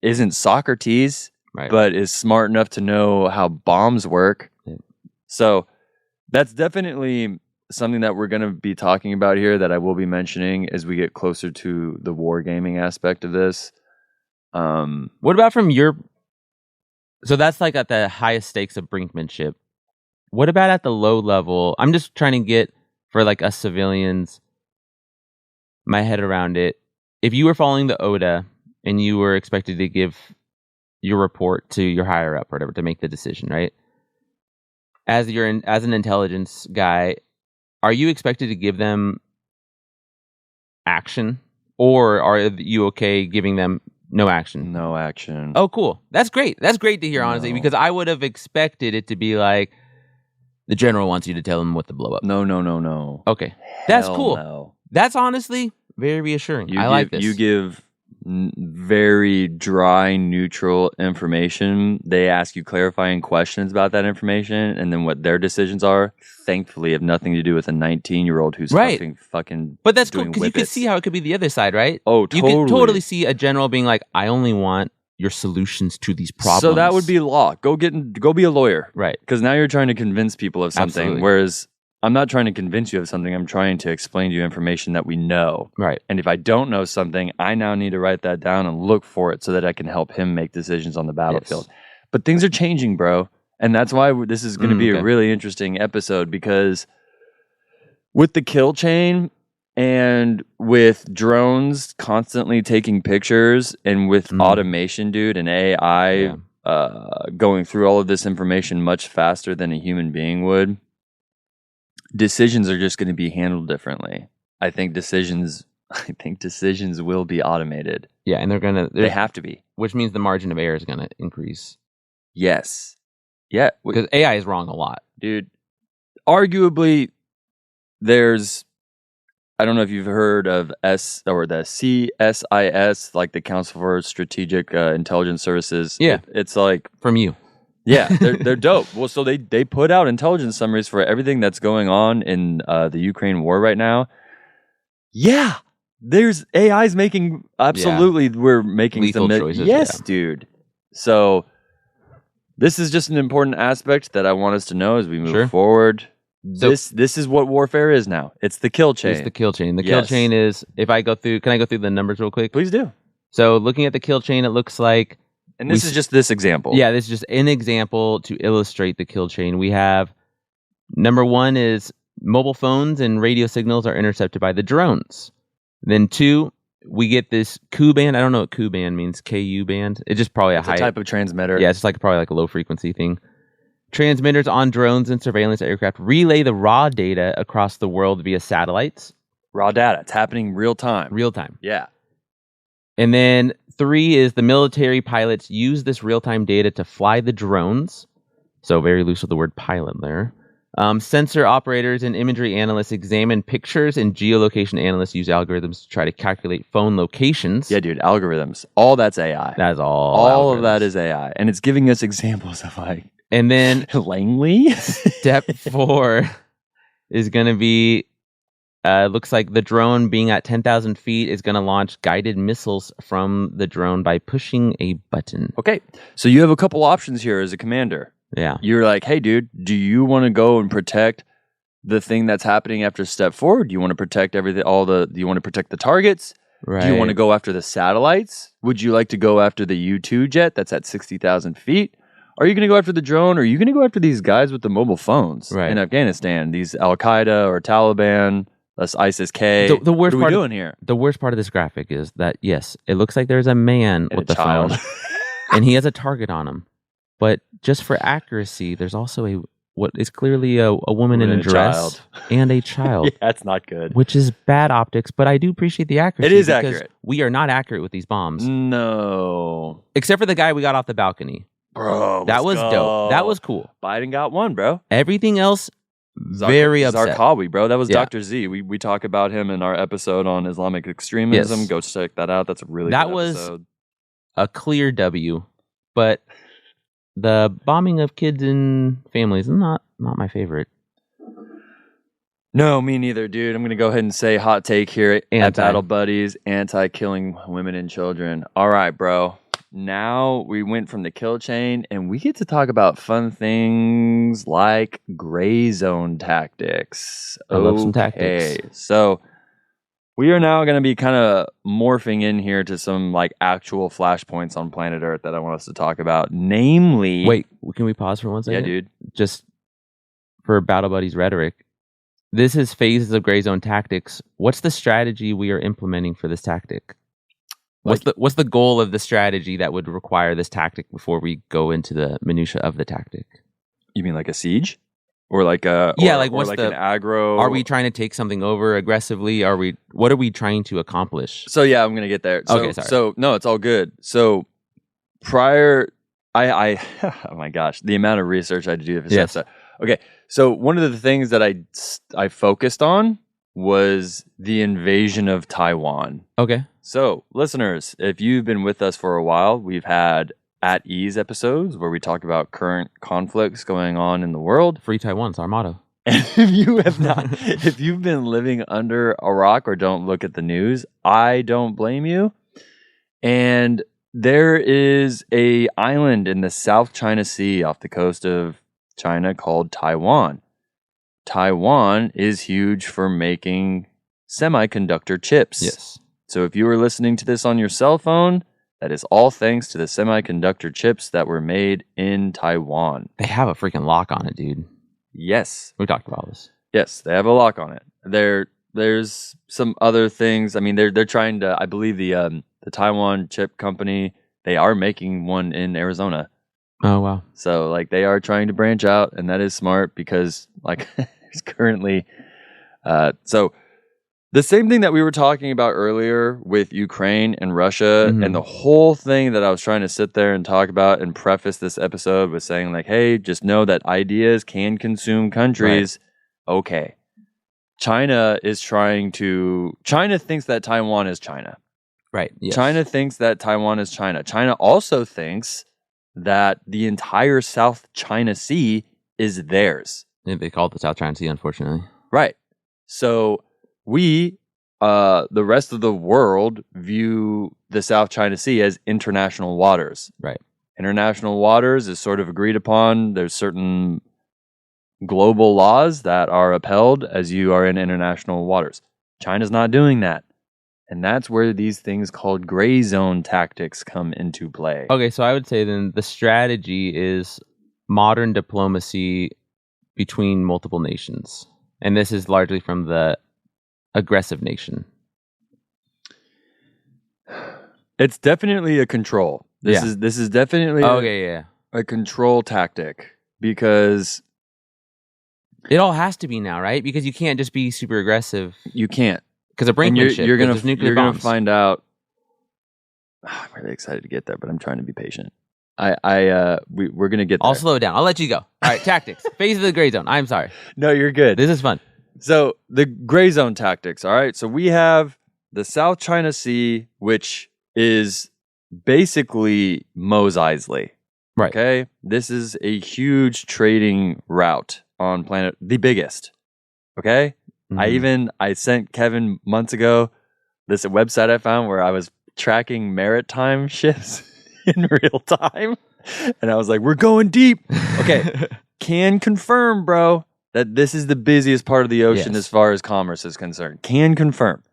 isn't Socrates, but is smart enough to know how bombs work. Yeah. So that's definitely something that we're going to be talking about here, that I will be mentioning as we get closer to the wargaming aspect of this. What about from your... So that's like at the highest stakes of brinkmanship. What about at the low level? I'm just trying to get, for like us civilians, my head around it. If you were following the ODA and you were expected to give your report to your higher up or whatever to make the decision, right? As an intelligence guy, are you expected to give them action, or are you okay giving them no action? No action. Oh, cool. That's great. That's great to hear, honestly, because I would have expected it to be like, the general wants you to tell him what to blow up. No. Okay. That's Hell cool. no. That's honestly very reassuring. Like this. You give very dry, neutral information. They ask you clarifying questions about that information, and then what their decisions are, thankfully, have nothing to do with a 19-year-old who's fucking. But that's cool, doing because you could whippets. see how it could be the other side, right? Oh, totally. You could totally see a general being like, I only want your solutions to these problems. So that would be law. Go be a lawyer. Right. Because now you're trying to convince people of something. Absolutely. Whereas I'm not trying to convince you of something. I'm trying to explain to you information that we know. Right. And if I don't know something, I now need to write that down and look for it so that I can help him make decisions on the battlefield. Yes. But things are changing, bro. And that's why this is going to be a really interesting episode, because with the kill chain and with drones constantly taking pictures and with automation, dude, and AI going through all of this information much faster than a human being would, decisions are just going to be handled differently. I think decisions will be automated. Yeah, and they have to be. Which means the margin of error is going to increase. Yes. Yeah. Because AI is wrong a lot. Dude, arguably, there's, I don't know if you've heard of the CSIS, like the Council for Strategic Intelligence Services. Yeah. It's like, From you. yeah, they're dope. Well, so they put out intelligence summaries for everything that's going on in the Ukraine war right now. Yeah, there's AI's making we're making lethal some choices. Yes, Yeah. dude. So this is just an important aspect that I want us to know as we move forward. So- This is what warfare is now. It's the kill chain. It's the kill chain. The kill chain is, can I go through the numbers real quick? Please do. So looking at the kill chain, it looks like, And this is just this example. yeah, this is just an example to illustrate the kill chain. We have, number one is mobile phones and radio signals are intercepted by the drones. Then 2, we get this Ku band. I don't know what Ku band means. KU band. It's just probably It's a type of transmitter. Yeah, it's just probably like a low frequency thing. Transmitters on drones and surveillance aircraft relay the raw data across the world via satellites. Raw data. It's happening real time. Real time. Yeah. And then 3 is the military pilots use this real-time data to fly the drones. So very loose with the word pilot there. Sensor operators and imagery analysts examine pictures, and geolocation analysts use algorithms to try to calculate phone locations. Yeah, dude. Algorithms. All that's AI. That's all. All of algorithms. that is AI. And it's giving us examples of like And then Langley. step 4 is going to be, looks like the drone being at 10,000 feet is going to launch guided missiles from the drone by pushing a button. Okay. So you have a couple options here as a commander. Yeah. You're like, hey, dude, do you want to go and protect the thing that's happening after step 4? Do you want to protect everything? Do you want to protect the targets? Right. Do you want to go after the satellites? Would you like to go after the U-2 jet that's at 60,000 feet? Are you going to go after the drone, or are you going to go after these guys with the mobile phones in Afghanistan? These Al-Qaeda or Taliban, that's ISIS-K. The worst what are we part doing here? The worst part of this graphic is that, yes, it looks like there's a man And with a the child. phone, and he has a target on him. But just for accuracy, there's also what is clearly a woman in a dress child. and a child, Yeah, that's not good. which is bad optics. But I do appreciate the accuracy. It is because accurate. We are not accurate with these bombs, No. except for the guy we got off the balcony. Bro, That let's was go. dope. That was cool. Biden got one, bro. Everything else, very upset. Zarqawi, bro. That was Yeah. Dr. Z. We talk about him in our episode on Islamic extremism. Yes. Go check that out. That's a really That good was- episode. A clear W, but the bombing of kids and families is not my favorite. No, me neither, dude. I'm going to go ahead and say hot take here at Anti. Battle Buddies. Anti-killing women and children. All right, bro. Now we went from the kill chain, and we get to talk about fun things like gray zone tactics. I love some tactics. Okay, so we are now going to be kind of morphing in here to some like actual flashpoints on planet Earth that I want us to talk about. Namely, Wait, can we pause for 1 yeah, second? dude. Just for Battle Buddies rhetoric. This is phases of gray zone tactics. What's the strategy we are implementing for this tactic? What's the goal of the strategy that would require this tactic before we go into the minutia of the tactic? You mean like a siege, or like a what's like the an aggro? Are we trying to take something over aggressively? What are we trying to accomplish? So yeah, I'm gonna get there. So, Okay, sorry. So no, it's all good. So prior, I oh my gosh, the amount of research I had to do for this Yes. episode. Okay, so one of the things that I focused on was the invasion of Taiwan. Okay. So listeners, if you've been with us for a while, we've had At Ease episodes where we talk about current conflicts going on in the world. Free Taiwan's our motto. And if you have not, if you've been living under a rock or don't look at the news, I don't blame you. And there is a island in the South China Sea off the coast of China called Taiwan. Taiwan is huge for making semiconductor chips. Yes. So if you were listening to this on your cell phone, that is all thanks to the semiconductor chips that were made in Taiwan. They have a freaking lock on it, dude. Yes. We talked about this. Yes, they have a lock on it. There's some other things. I mean, they're trying to. I believe the Taiwan chip company, they are making one in Arizona. Oh, wow. So like they are trying to branch out, and that is smart because like there's currently. So the same thing that we were talking about earlier with Ukraine and Russia, Mhm. and the whole thing that I was trying to sit there and talk about and preface this episode with saying like, hey, just know that ideas can consume countries. okay, China thinks that Taiwan is China. Right. Yes. China thinks that Taiwan is China. China also thinks that the entire South China Sea is theirs. Yeah, they call it the South China Sea, unfortunately. Right. So we, the rest of the world, view the South China Sea as international waters. Right. International waters is sort of agreed upon. There's certain global laws that are upheld as you are in international waters. China's not doing that. And that's where these things called gray zone tactics come into play. Okay, so I would say then the strategy is modern diplomacy between multiple nations. And this is largely from the aggressive nation. It's definitely a control. This is definitely a control tactic, because it all has to be now, right? Because you can't just be super aggressive. You can't. Because of brinkmanship. You're gonna bombs. Find out. I'm really excited to get there, but I'm trying to be patient. We're gonna get there. I'll slow it down. I'll let you go. All right, tactics. Phase of the gray zone. I'm sorry. No, you're good. This is fun. So the gray zone tactics. All right. So we have the South China Sea, which is basically Mos Eisley. Right. Okay. This is a huge trading route on planet, the biggest. Okay. Mm-hmm. I sent Kevin months ago this website I found where I was tracking maritime ships in real time. And I was like, we're going deep. Okay. Can confirm, bro, that this is the busiest part of the ocean as far as commerce is concerned. Can confirm.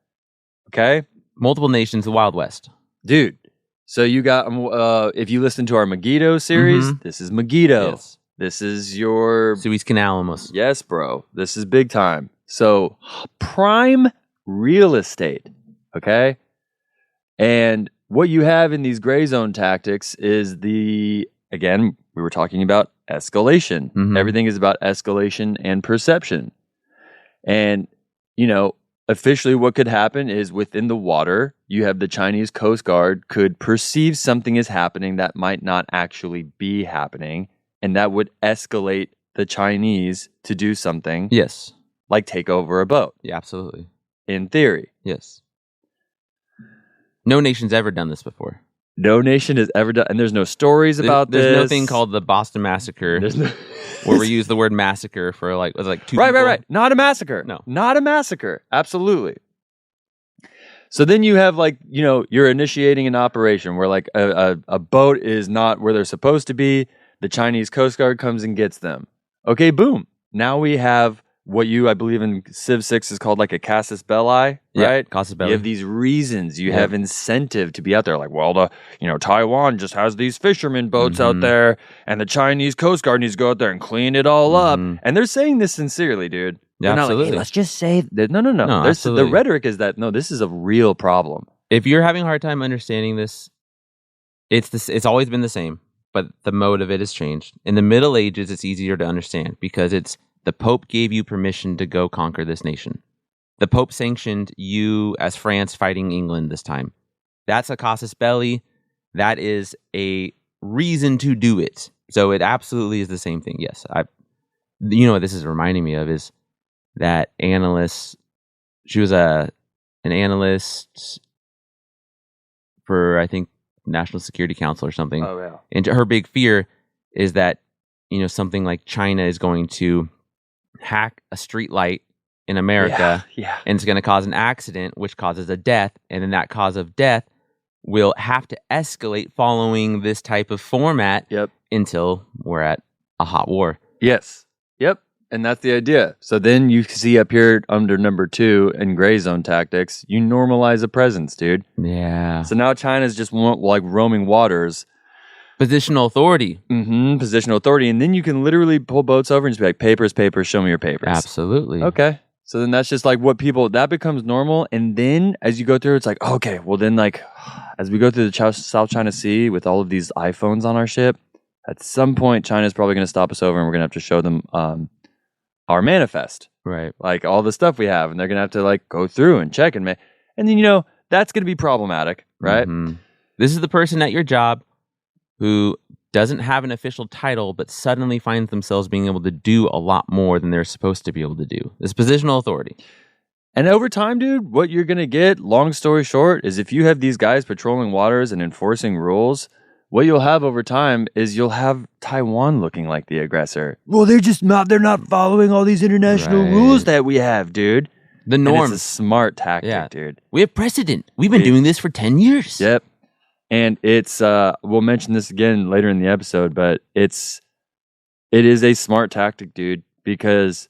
Okay. Multiple nations, the Wild West. Dude. So you got, if you listen to our Megiddo series, this is Megiddo. Yes. This is your Suez Canal almost. Yes, bro. This is big time. So prime real estate. Okay. And what you have in these gray zone tactics is again, we were talking about escalation. Everything is about escalation and perception. And, officially what could happen is within the water, you have the Chinese Coast Guard could perceive something is happening that might not actually be happening. And that would escalate the Chinese to do something. Yes. Like take over a boat. Yeah, absolutely. In theory. Yes. No nation's ever done this before. No nation has ever done, and there's no stories about this. There's no thing called the Boston Massacre, where we use the word massacre for was two people. Right. Not a massacre. No. Not a massacre. Absolutely. So then you have you're initiating an operation where a boat is not where they're supposed to be. The Chinese Coast Guard comes and gets them. Okay, boom. Now we have what I believe in Civ 6 is called like a casus belli, right? Casus belli. You have these reasons. You have incentive to be out there. Like, well, Taiwan just has these fishermen boats out there, and the Chinese Coast Guard needs to go out there and clean it all up. And they're saying this sincerely, dude. Yeah, they're absolutely. Not like, hey, let's just say that. No. Absolutely. The rhetoric is that, no, this is a real problem. If you're having a hard time understanding this, it's always been the same, but the mode of it has changed. In the Middle Ages, it's easier to understand because the Pope gave you permission to go conquer this nation. The Pope sanctioned you as France fighting England this time. That's a casus belli. That is a reason to do it. So it absolutely is the same thing. Yes. What this is reminding me of is that analyst. She was an analyst for, I think, National Security Council or something. Oh, yeah. And her big fear is that, something like China is going to hack a street light in America, and it's going to cause an accident, which causes a death, and then that cause of death will have to escalate following this type of format until we're at a hot war. Yes. Yep. And that's the idea. So then you see up here under number 2 in gray zone tactics, you normalize a presence, dude. Yeah. So now China's just like roaming waters. Positional authority. Positional authority. And then you can literally pull boats over and just be like, papers, show me your papers. Absolutely. Okay. So then that's just like that becomes normal. And then as you go through, it's like, okay, well then as we go through the South China Sea with all of these iPhones on our ship, at some point, China's probably going to stop us over and we're going to have to show them our manifest. Right. Like all the stuff we have. And they're going to have to go through and check. And then, that's going to be problematic, right? This is the person at your job who doesn't have an official title, but suddenly finds themselves being able to do a lot more than they're supposed to be able to do. This positional authority. And over time, dude, what you're going to get, long story short, is if you have these guys patrolling waters and enforcing rules, what you'll have over time is you'll have Taiwan looking like the aggressor. Well, they're not following all these international rules that we have, dude. The norm. And it's a smart tactic, dude. We have precedent. We've been doing this for 10 years. Yep. And it's, we'll mention this again later in the episode, but it is a smart tactic, dude, because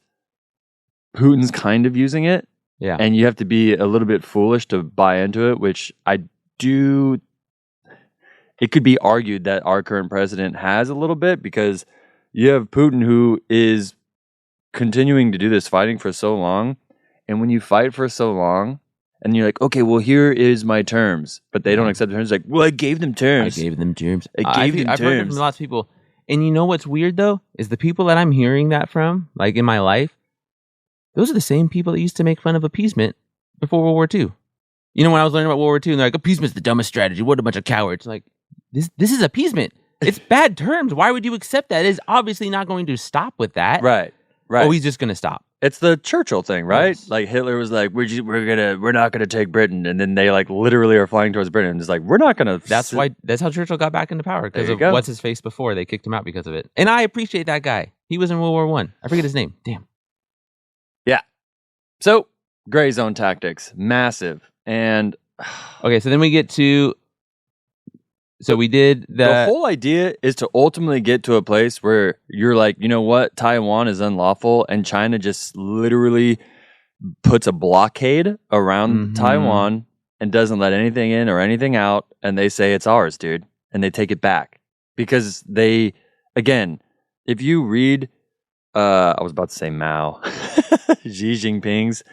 Putin's kind of using it. Yeah. And you have to be a little bit foolish to buy into it, which I do. It could be argued that our current president has a little bit, because you have Putin, who is continuing to do this, fighting for so long. And when you fight for so long and you're like, okay, well, here is my terms, but they don't accept the terms. Like, well, I gave them terms. I've heard terms. it from lots of people. And you know what's weird, though, is the people that I'm hearing that from, like in my life, those are the same people that used to make fun of appeasement before World War II. You know, when I was learning about World War II, and they're like, appeasement's the dumbest strategy. What a bunch of cowards. Like, this is appeasement. It's bad terms. Why would you accept that? It is obviously not going to stop with that. Right. Oh, he's just going to stop. It's the Churchill thing, right? Yes. Like Hitler was like, we're not gonna take Britain, and then they like literally are flying towards Britain. And it's like, we're not gonna. That's how Churchill got back into power, because of what's his face before. They kicked him out because of it. And I appreciate that guy. He was in World War I. I forget his name. Damn. Yeah. So gray zone tactics, massive, and okay. So then we get to. So we did the whole idea is to ultimately get to a place where you're like, you know what, Taiwan is unlawful, and China just literally puts a blockade around Taiwan and doesn't let anything in or anything out, and they say it's ours, dude, and they take it back because they, again, if you read, I was about to say Mao, Xi Jinping's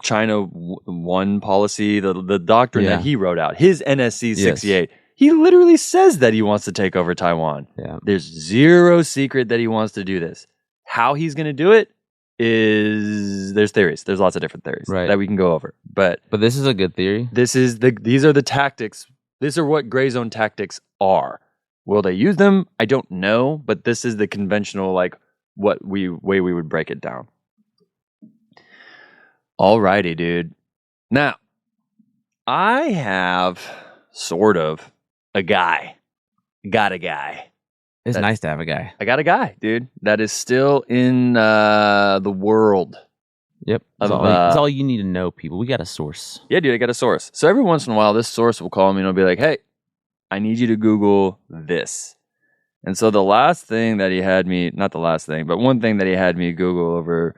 China One policy, the doctrine that he wrote out, his NSC 68, he literally says that he wants to take over Taiwan. Yeah. There's zero secret that he wants to do this. How he's going to do it is, there's theories. There's lots of different theories that we can go over. But this is a good theory. these are the tactics. These are what gray zone tactics are. Will they use them? I don't know, but this is the conventional, like, way we would break it down. Alrighty, dude. Now, I have sort of a guy. Got a guy. It's nice to have a guy. I got a guy, dude, that is still in the world. Yep. That's all you need to know, people. We got a source. Yeah, dude, I got a source. So every once in a while, this source will call me and it'll be like, hey, I need you to Google this. And so the last thing that he had me, not the last thing, but one thing that he had me Google over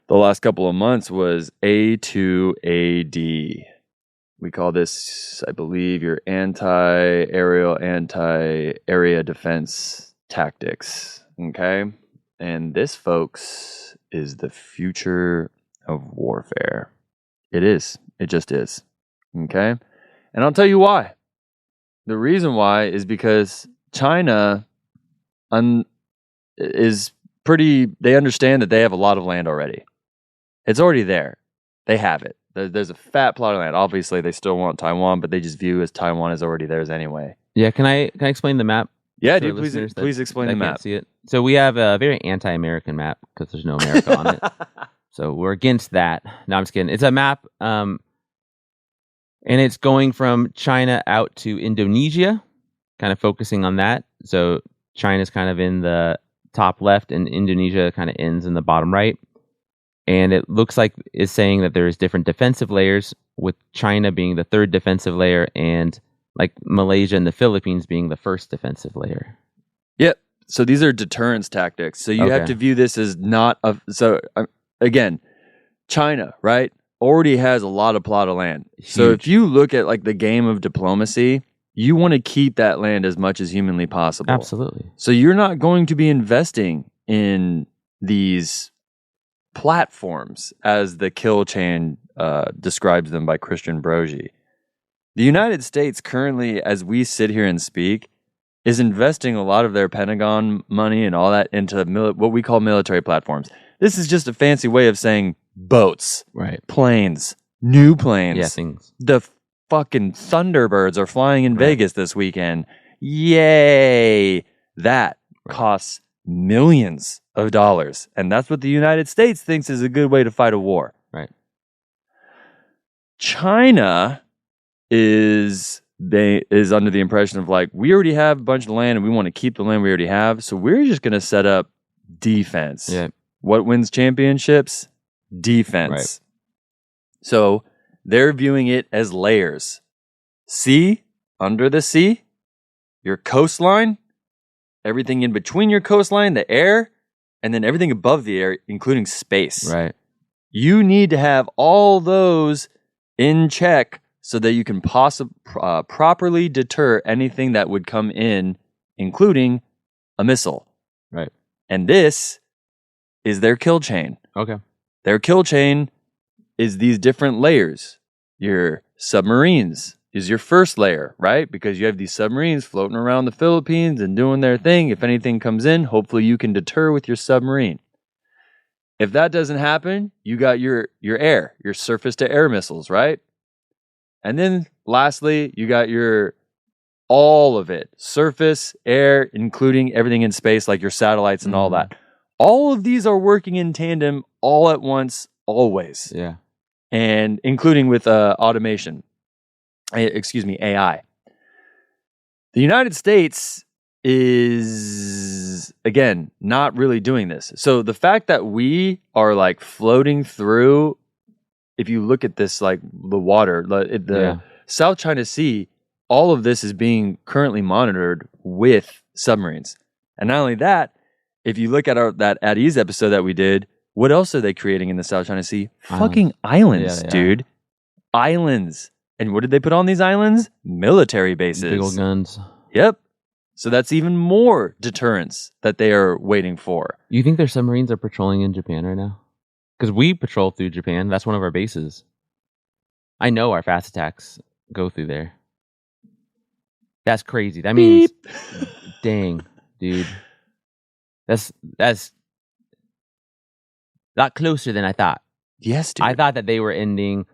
the last couple of months was A2AD. We call this, I believe, your anti-aerial, anti-area defense tactics. Okay? And this, folks, is the future of warfare. It is. It just is. Okay? And I'll tell you why. The reason why is because China is pretty, they understand that they have a lot of land already. It's already there. They have it. There's a fat plot of land. Obviously, they still want Taiwan, but they just view as Taiwan is already theirs anyway. Yeah, can I explain the map? Yeah, dude, please explain the map. See it. So we have a very anti-American map because there's no America on it. So we're against that. No, I'm just kidding. It's a map, and it's going from China out to Indonesia, kind of focusing on that. So China's kind of in the top left, and Indonesia kind of ends in the bottom right. And it looks like it's saying that there's different defensive layers, with China being the third defensive layer, and like Malaysia and the Philippines being the first defensive layer. Yep. So these are deterrence tactics. So you have to view this as not a. So again, China, right, already has a lot of plot of land. Huge. So if you look at like the game of diplomacy, you want to keep that land as much as humanly possible. Absolutely. So you're not going to be investing in these platforms, as the kill chain describes them by Christian Brogy. The United States currently, as we sit here and speak, is investing a lot of their Pentagon money and all that into what we call military platforms. This is just a fancy way of saying boats, right? Planes, new planes. Yeah, things. The fucking Thunderbirds are flying in Vegas this weekend. Yay! That costs millions of dollars. And that's what the United States thinks is a good way to fight a war. Right. China is under the impression of like, we already have a bunch of land and we want to keep the land we already have. So we're just going to set up defense. Yeah. What wins championships? Defense. Right. So they're viewing it as layers. Sea, under the sea, your coastline, everything in between your coastline, the air, and then everything above the air, including space. Right. You need to have all those in check so that you can properly deter anything that would come in, including a missile. Right. And this is their kill chain. Okay. Their kill chain is these different layers. Your submarines is your first layer, right? Because you have these submarines floating around the Philippines and doing their thing. If anything comes in, hopefully you can deter with your submarine. If that doesn't happen, you got your air, your surface-to-air missiles, right? And then lastly, you got all of it, surface, air, including everything in space, like your satellites and all that. All of these are working in tandem all at once, always. Yeah. And including with automation. AI. The United States is, again, not really doing this. So the fact that we are like floating through, if you look at this, like the water, the South China Sea, all of this is being currently monitored with submarines. And not only that, if you look at that At Ease episode that we did, what else are they creating in the South China Sea? Fucking islands, dude. Islands. And what did they put on these islands? Military bases. Big old guns. Yep. So that's even more deterrence that they are waiting for. You think their submarines are patrolling in Japan right now? Because we patrol through Japan. That's one of our bases. I know our fast attacks go through there. That's crazy. That means, dang, dude. That's a lot closer than I thought. Yes, dude. I thought that they were ending,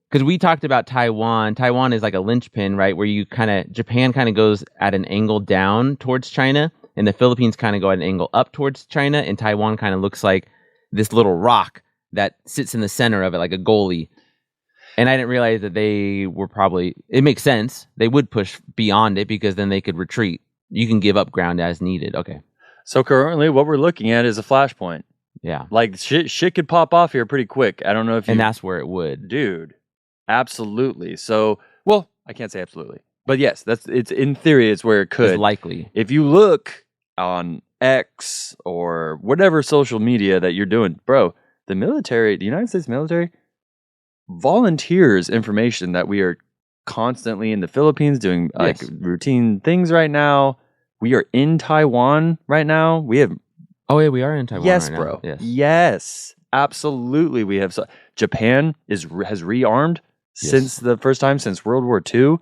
because we talked about Taiwan. Taiwan is like a linchpin, right? Where Japan kind of goes at an angle down towards China, and the Philippines kind of go at an angle up towards China, and Taiwan kind of looks like this little rock that sits in the center of it, like a goalie. And I didn't realize that they were probably, it makes sense. They would push beyond it because then they could retreat. You can give up ground as needed. Okay. So currently what we're looking at is a flashpoint. Yeah. Like shit could pop off here pretty quick. I don't know if you... And that's where it would. Dude. Absolutely. So, well, I can't say absolutely. But yes, it's in theory it's where it could. It's likely. If you look on X or whatever social media that you're doing, bro, the United States military volunteers information that we are constantly in the Philippines doing like routine things right now. We are in Taiwan right now. We have... Oh, yeah, we are in Taiwan yes, right bro. now. Yes, absolutely. We have... Japan has rearmed since the first time since World War II.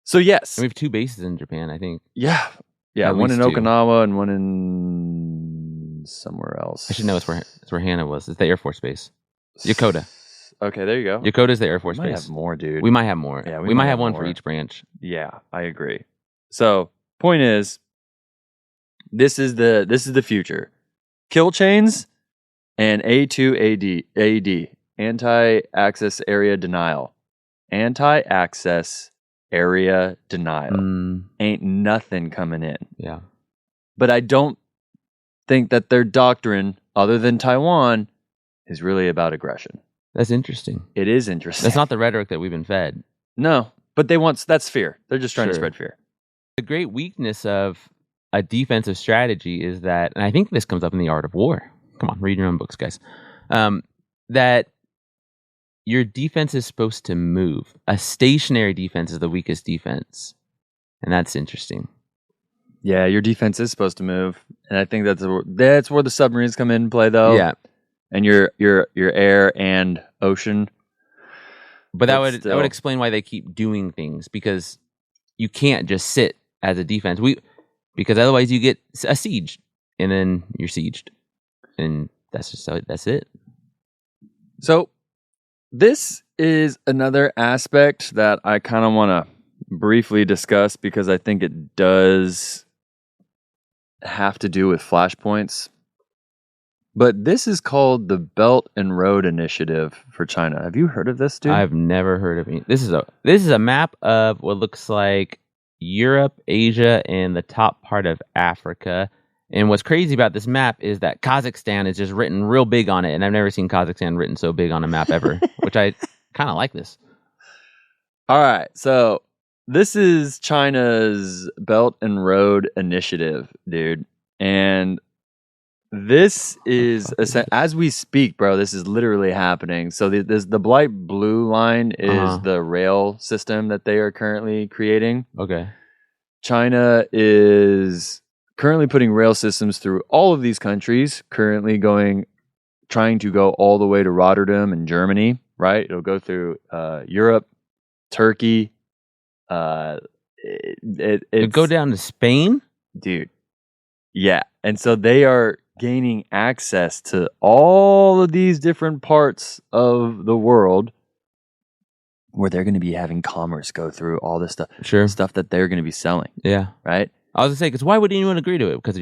So, yes. And we have 2 bases in Japan, I think. Yeah. Yeah, At one in least 2. Okinawa and one in somewhere else. I should know it's where Hannah was. It's the Air Force Base. Yokota. Okay, there you go. Yokota's the Air Force We might base. have more, dude. We might have more. Yeah, we might have one more for each branch. Yeah, I agree. So, point is, this is the future. Kill chains and A2 AD, anti-access area denial. Anti-access area denial. Ain't nothing coming in. Yeah. But I don't think that their doctrine, other than Taiwan, is really about aggression. That's interesting. It is interesting. That's not the rhetoric that we've been fed. No, but that's fear. They're just trying to spread fear. The great weakness of a defensive strategy is that, and I think this comes up in The Art of War. Come on, read your own books, guys. That your defense is supposed to move. A stationary defense is the weakest defense. And that's interesting. Yeah, your defense is supposed to move. And I think that's where the submarines come in and play, though. Yeah. And your air and ocean. But that would explain why they keep doing things, because you can't just sit as a defense. Because otherwise you get a siege, and then you're sieged, and that's it. So this is another aspect that I kind of want to briefly discuss because I think it does have to do with flashpoints. But this is called the Belt and Road Initiative for China. Have you heard of this, dude? I've never heard of it. This is a map of what looks like Europe, Asia, and the top part of Africa. And what's crazy about this map is that Kazakhstan is just written real big on it, and I've never seen Kazakhstan written so big on a map ever, which I kind of like this. All right, so this is China's Belt and Road Initiative, dude. And this is, as we speak, bro, this is literally happening. So the bright blue line is the rail system that they are currently creating. Okay. China is currently putting rail systems through all of these countries, trying to go all the way to Rotterdam in Germany, right? It'll go through Europe, Turkey. It'll go down to Spain? Dude. Yeah. And so they are gaining access to all of these different parts of the world where they're going to be having commerce go through all this stuff. Sure. Stuff that they're going to be selling. Yeah. Right? I was going to say, because why would anyone agree to it? Because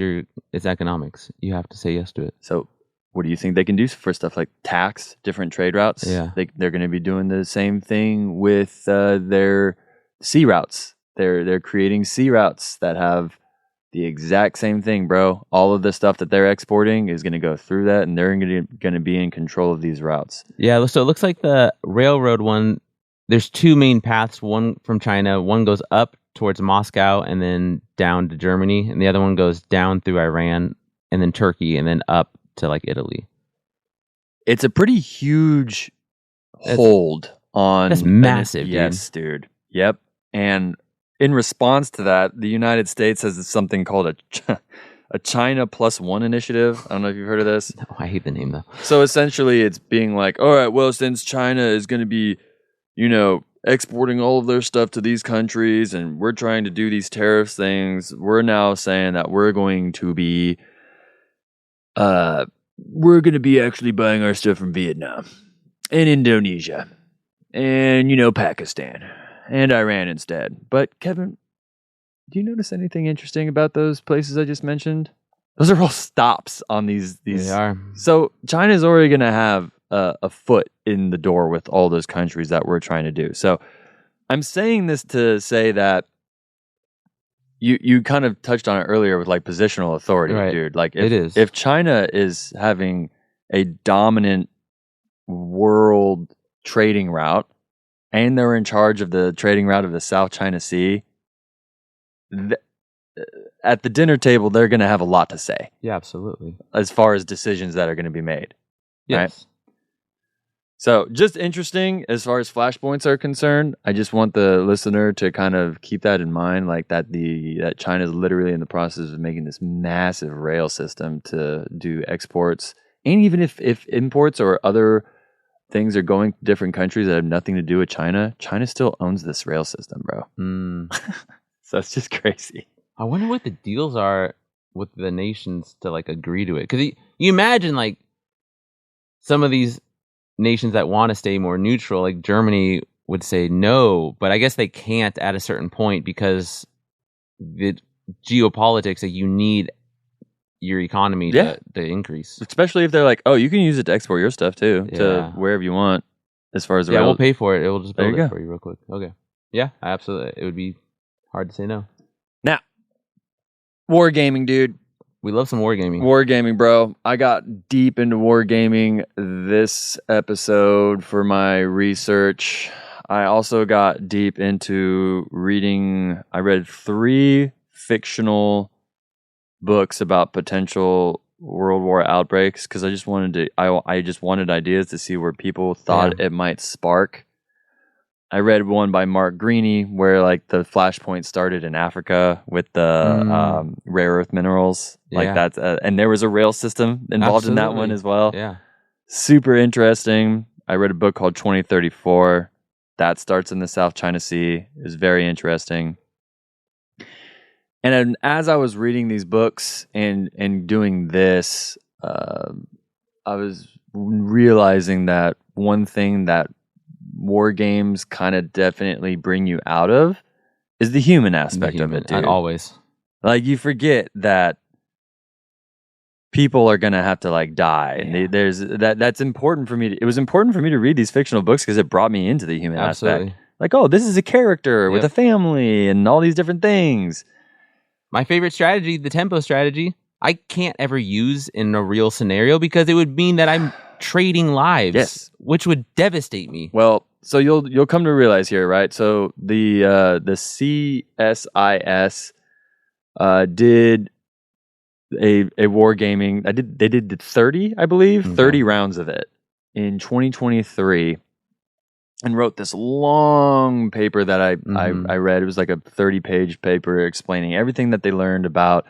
it's economics. You have to say yes to it. So what do you think they can do for stuff like tax, different trade routes? Yeah. They're going to be doing the same thing with their sea routes. They're creating sea routes that have the exact same thing, bro. All of the stuff that they're exporting is going to go through that, and they're going to be in control of these routes. Yeah, so it looks like the railroad one, there's two main paths. One from China, one goes up towards Moscow and then down to Germany, and the other one goes down through Iran and then Turkey and then up to like Italy. It's a pretty huge hold on... That's massive, dude. Yes, dude. Yep. And in response to that, the United States has something called a China Plus One initiative. I don't know if you've heard of this. No, I hate the name though. So essentially it's being like, all right, well, since China is going to be, exporting all of their stuff to these countries and we're trying to do these tariffs things, we're now saying that we're going to be actually buying our stuff from Vietnam and Indonesia and, Pakistan and Iran instead. But Kevin, do you notice anything interesting about those places I just mentioned? Those are all stops on these. They are. So China's already going to have a foot in the door with all those countries that we're trying to do. So I'm saying this to say that you kind of touched on it earlier with like positional authority, right, dude. Like if China is having a dominant world trading route and they're in charge of the trading route of the South China Sea, at the dinner table, they're going to have a lot to say. Yeah, absolutely. As far as decisions that are going to be made. Yes. Right? So just interesting as far as flashpoints are concerned. I just want the listener to kind of keep that in mind, like that China is literally in the process of making this massive rail system to do exports. And even if imports or other things are going to different countries that have nothing to do with China, China still owns this rail system, bro. So it's just crazy. I wonder what the deals are with the nations to like agree to it. Because you imagine like some of these nations that want to stay more neutral, like Germany would say no, but I guess they can't at a certain point because the geopolitics, like you need your economy to increase. Especially if they're like, oh, you can use it to export your stuff too to wherever you want as far as the rail. We'll pay for it. It will just build it for you real quick. Okay. Yeah, absolutely. It would be hard to say no. Now, wargaming, dude. We love some wargaming. Wargaming, bro. I got deep into wargaming this episode for my research. I also got deep into reading. I read 3 fictional books about potential World War outbreaks because I just wanted ideas to see where people thought it might spark. I read one by Mark Greaney where like the Flashpoint started in Africa with the rare earth minerals. Like that's and there was a rail system involved in that one as well. Yeah. Super interesting. I read a book called 2034 that starts in the South China Sea. It was very interesting. And as I was reading these books and doing this, I was realizing that one thing that war games kind of definitely bring you out of is the human aspect of it, dude. Always. Like, you forget that people are gonna have to like die, and there's that's important for me. It was important for me to read these fictional books because it brought me into the human aspect. Like, oh, this is a character with a family and all these different things. My favorite strategy, the tempo strategy, I can't ever use in a real scenario because it would mean that I'm trading lives, which would devastate me. Well, so you'll come to realize here, right? So the CSIS did a wargaming. They did 30, I believe, 30 rounds of it in 2023, and wrote this long paper that I read. It was like a 30-page paper explaining everything that they learned about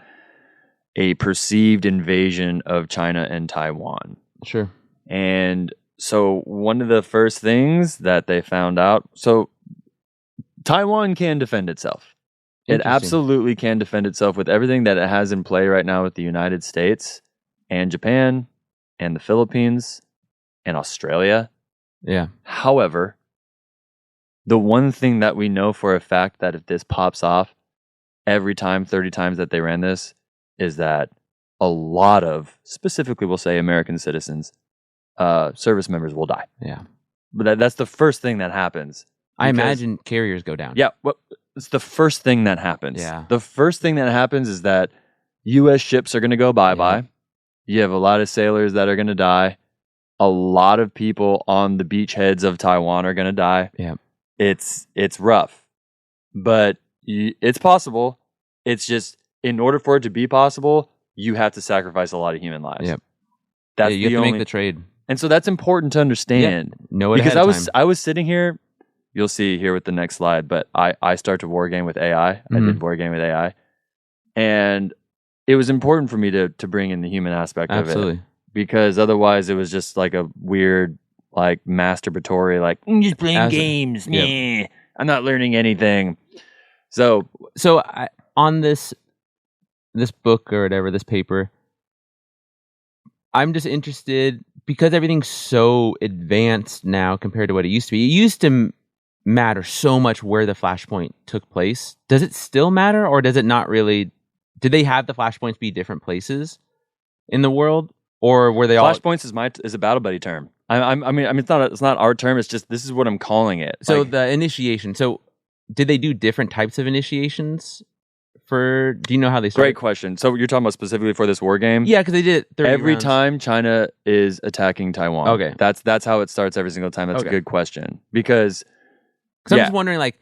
a perceived invasion of China and Taiwan. Sure. And so one of the first things that they found out, so Taiwan can defend itself. It absolutely can defend itself with everything that it has in play right now with the United States and Japan and the Philippines and Australia. Yeah. However, the one thing that we know for a fact that if this pops off every time, 30 times that they ran this, is that a lot of, specifically we'll say American citizens, service members will die. Yeah. But that's the first thing that happens. I imagine carriers go down. Yeah. Well, it's the first thing that happens. Yeah. The first thing that happens is that U.S. ships are going to go bye-bye. You have a lot of sailors that are going to die. A lot of people on the beachheads of Taiwan are going to die. Yeah. It's rough. But it's possible. It's just, in order for it to be possible, you have to sacrifice a lot of human lives. Yep. That's you have to make the trade. And so that's important to understand. Know it because ahead of time. I was sitting here, you'll see here with the next slide, but I start to war game with AI. I did war game with AI. And it was important for me to bring in the human aspect of it. Because otherwise it was just like a weird, like masturbatory, like, I'm just playing games. I'm not learning anything. So on this book or whatever, this paper, I'm just interested because everything's so advanced now compared to what it used to be. It used to matter so much where the flashpoint took place. Does it still matter, or does it not really? Did they have the flashpoints be different places in the world, or were they flashpoints is a battle buddy term? I mean it's not our term. It's just, this is what I'm calling it. So the initiation. So did they do different types of initiations? Do you know how they started? Great question. So you're talking about specifically for this war game? Yeah, because they did it 30 every rounds. time China is attacking Taiwan. Okay, that's how it starts every single time. That's a good question, because I'm just wondering, like,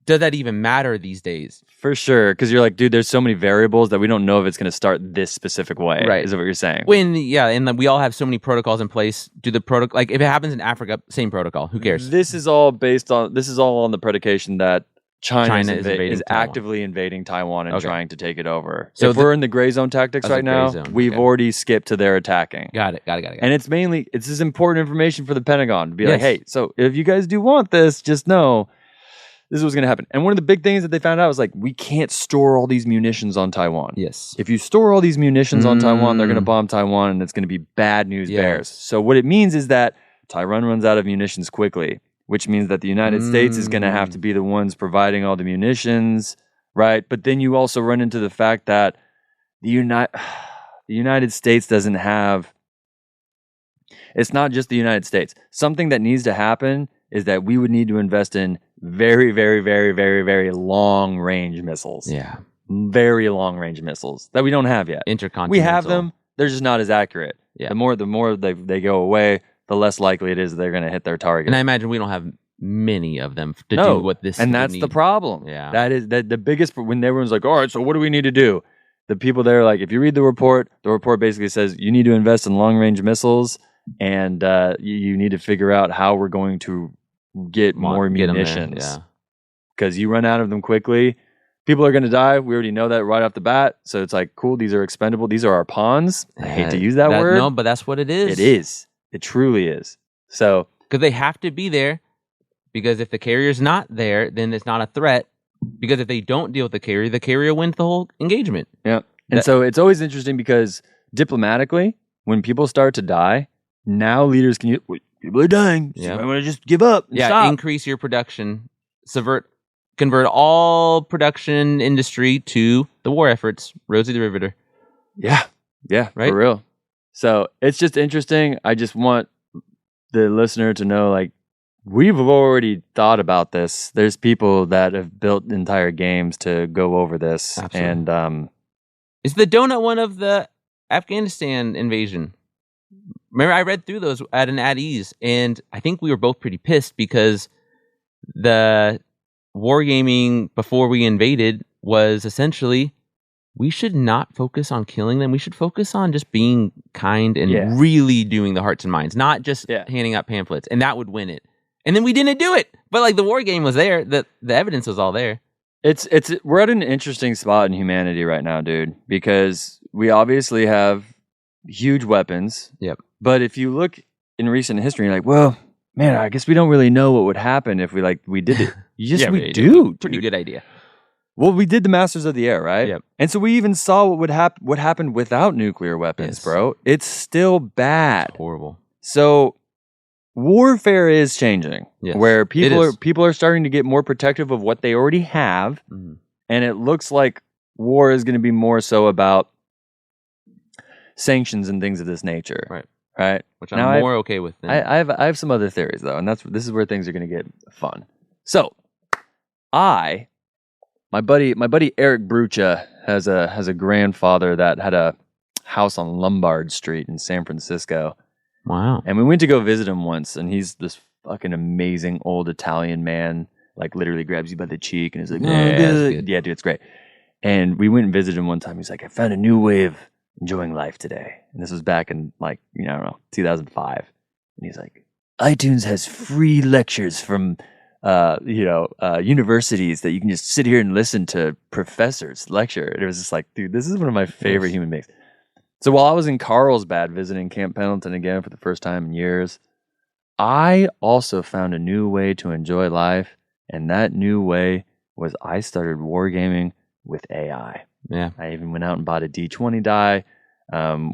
does that even matter these days? For sure, because you're like, dude, there's so many variables that we don't know if it's going to start this specific way. Right? Is what you're saying? And then we all have so many protocols in place. Do the protocol, like, if it happens in Africa, same protocol. Who cares? This is all on the predication that China is actively invading Taiwan and trying to take it over. So if we're in the gray zone tactics right now, we've already skipped to their attacking. Got it. And it's this important information for the Pentagon to be like, hey, so if you guys do want this, just know this is what's going to happen. And one of the big things that they found out was, like, we can't store all these munitions on Taiwan. Yes. If you store all these munitions on Taiwan, they're going to bomb Taiwan, and it's going to be bad news bears. So what it means is that Taiwan runs out of munitions quickly, which means that the United States is going to have to be the ones providing all the munitions, right? But then you also run into the fact that the United States doesn't have... It's not just the United States. Something that needs to happen is that we would need to invest in very, very, very, very, very long-range missiles. Yeah. Very long-range missiles that we don't have yet. Intercontinental. We have them. They're just not as accurate. Yeah. The more they go away, the less likely it is they're going to hit their target. And I imagine we don't have many of them to do what this. And that's the problem. Yeah, that is the biggest. When everyone's like, "All right, so what do we need to do?" The people there, like, if you read the report basically says you need to invest in long range missiles, and you need to figure out how we're going to get more munitions. Yeah, because you run out of them quickly. People are going to die. We already know that right off the bat. So it's like, cool. These are expendable. These are our pawns. I hate to use that word. No, but that's what it is. It is. It truly is. So, because they have to be there, because if the carrier's not there, then it's not a threat. Because if they don't deal with the carrier wins the whole engagement. Yeah. And so it's always interesting because diplomatically, when people start to die, now leaders people are dying. So I want to just give up. And stop. Increase your production, subvert convert all production industry to the war efforts. Rosie the Riveter. Yeah, Right? for real. So it's just interesting. I just want the listener to know, like, we've already thought about this. There's people that have built entire games to go over this. Absolutely. And Is the donut one of the Afghanistan invasion? Remember, I read through those at ease, and I think we were both pretty pissed because the wargaming before we invaded was essentially, we should not focus on killing them. We should focus on just being kind and really doing the hearts and minds, not just handing out pamphlets, and that would win it. And then we didn't do it. But like the war game was there. The evidence was all there. we're at an interesting spot in humanity right now, dude, because we obviously have huge weapons. Yep. But if you look in recent history, you're like, well, man, I guess we don't really know what would happen if we did it. We do. Pretty good idea. Well, we did the Masters of the Air, right? Yep. And so we even saw what happened without nuclear weapons, bro. It's still bad. It's horrible. So warfare is changing, where people are starting to get more protective of what they already have, and it looks like war is going to be more so about sanctions and things of this nature, right? Which I'm more okay with. I have some other theories though, and this is where things are going to get fun. So, my buddy Eric Brucha has a grandfather that had a house on Lombard Street in San Francisco. Wow. And we went to go visit him once, and he's this fucking amazing old Italian man, like literally grabs you by the cheek and is like, yeah, dude, it's great. And we went and visited him one time. He's like, I found a new way of enjoying life today. And this was back in I don't know, 2005. And he's like, iTunes has free lectures from, universities that you can just sit here and listen to professors lecture. And it was just like, dude, this is one of my favorite human beings. So while I was in Carlsbad visiting Camp Pendleton again for the first time in years, I also found a new way to enjoy life. And that new way was I started wargaming with AI. Yeah. I even went out and bought a D20 die.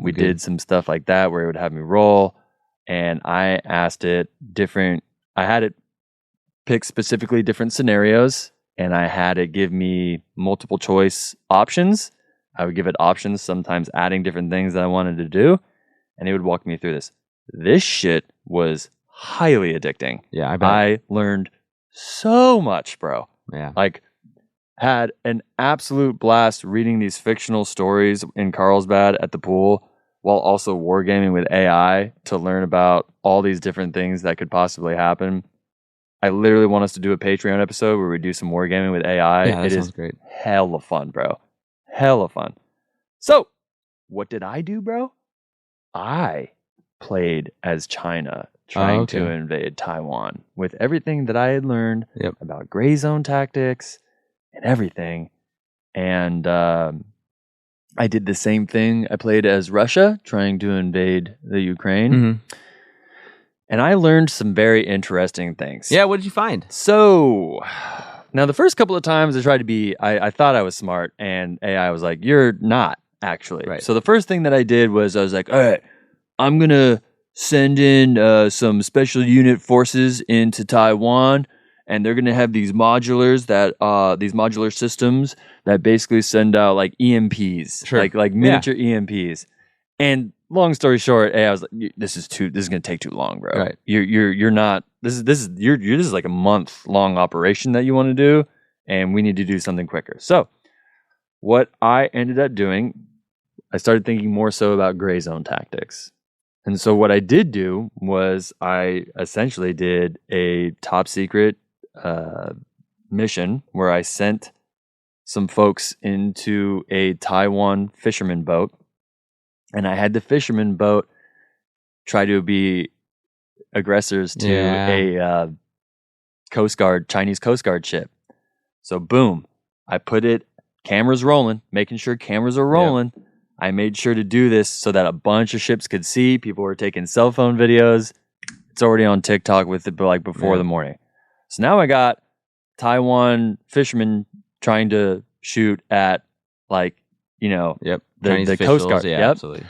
We did some stuff like that where it would have me roll. And I asked it I had it pick specifically different scenarios, and I had it give me multiple choice options. I would give it options, sometimes adding different things that I wanted to do, and it would walk me through this. This shit was highly addicting. Yeah, I bet. I learned so much, bro. Yeah. Had an absolute blast reading these fictional stories in Carlsbad at the pool, while also wargaming with AI to learn about all these different things that could possibly happen. I literally want us to do a Patreon episode where we do some wargaming with AI. Yeah, that sounds is great. Hella fun, bro. Hella fun. So, what did I do, bro? I played as China trying to invade Taiwan with everything that I had learned about gray zone tactics and everything. And I did the same thing. I played as Russia trying to invade the Ukraine. Mm-hmm. And I learned some very interesting things. Yeah, what did you find? So, now the first couple of times I tried to be, I thought I was smart, and AI was like, you're not, actually. Right. So the first thing that I did was I was like, all right, I'm going to send in some special unit forces into Taiwan, and they're going to have these modular systems that basically send out like EMPs, like miniature EMPs. And long story short, I was like, this is going to take too long, bro. Right. You're not, this is like a month long operation that you want to do, and we need to do something quicker. So what I ended up doing, I started thinking more so about gray zone tactics. And so what I did do was I essentially did a top secret mission where I sent some folks into a Taiwan fisherman boat, and I had the fisherman boat try to be aggressors to a Chinese Coast Guard ship. So boom, I put it, cameras rolling, making sure cameras are rolling. Yep. I made sure to do this so that a bunch of ships could see. People were taking cell phone videos. It's already on TikTok with it, like before the morning. So now I got Taiwan fishermen trying to shoot at, like, you know, the Coast Guard. Yeah, absolutely.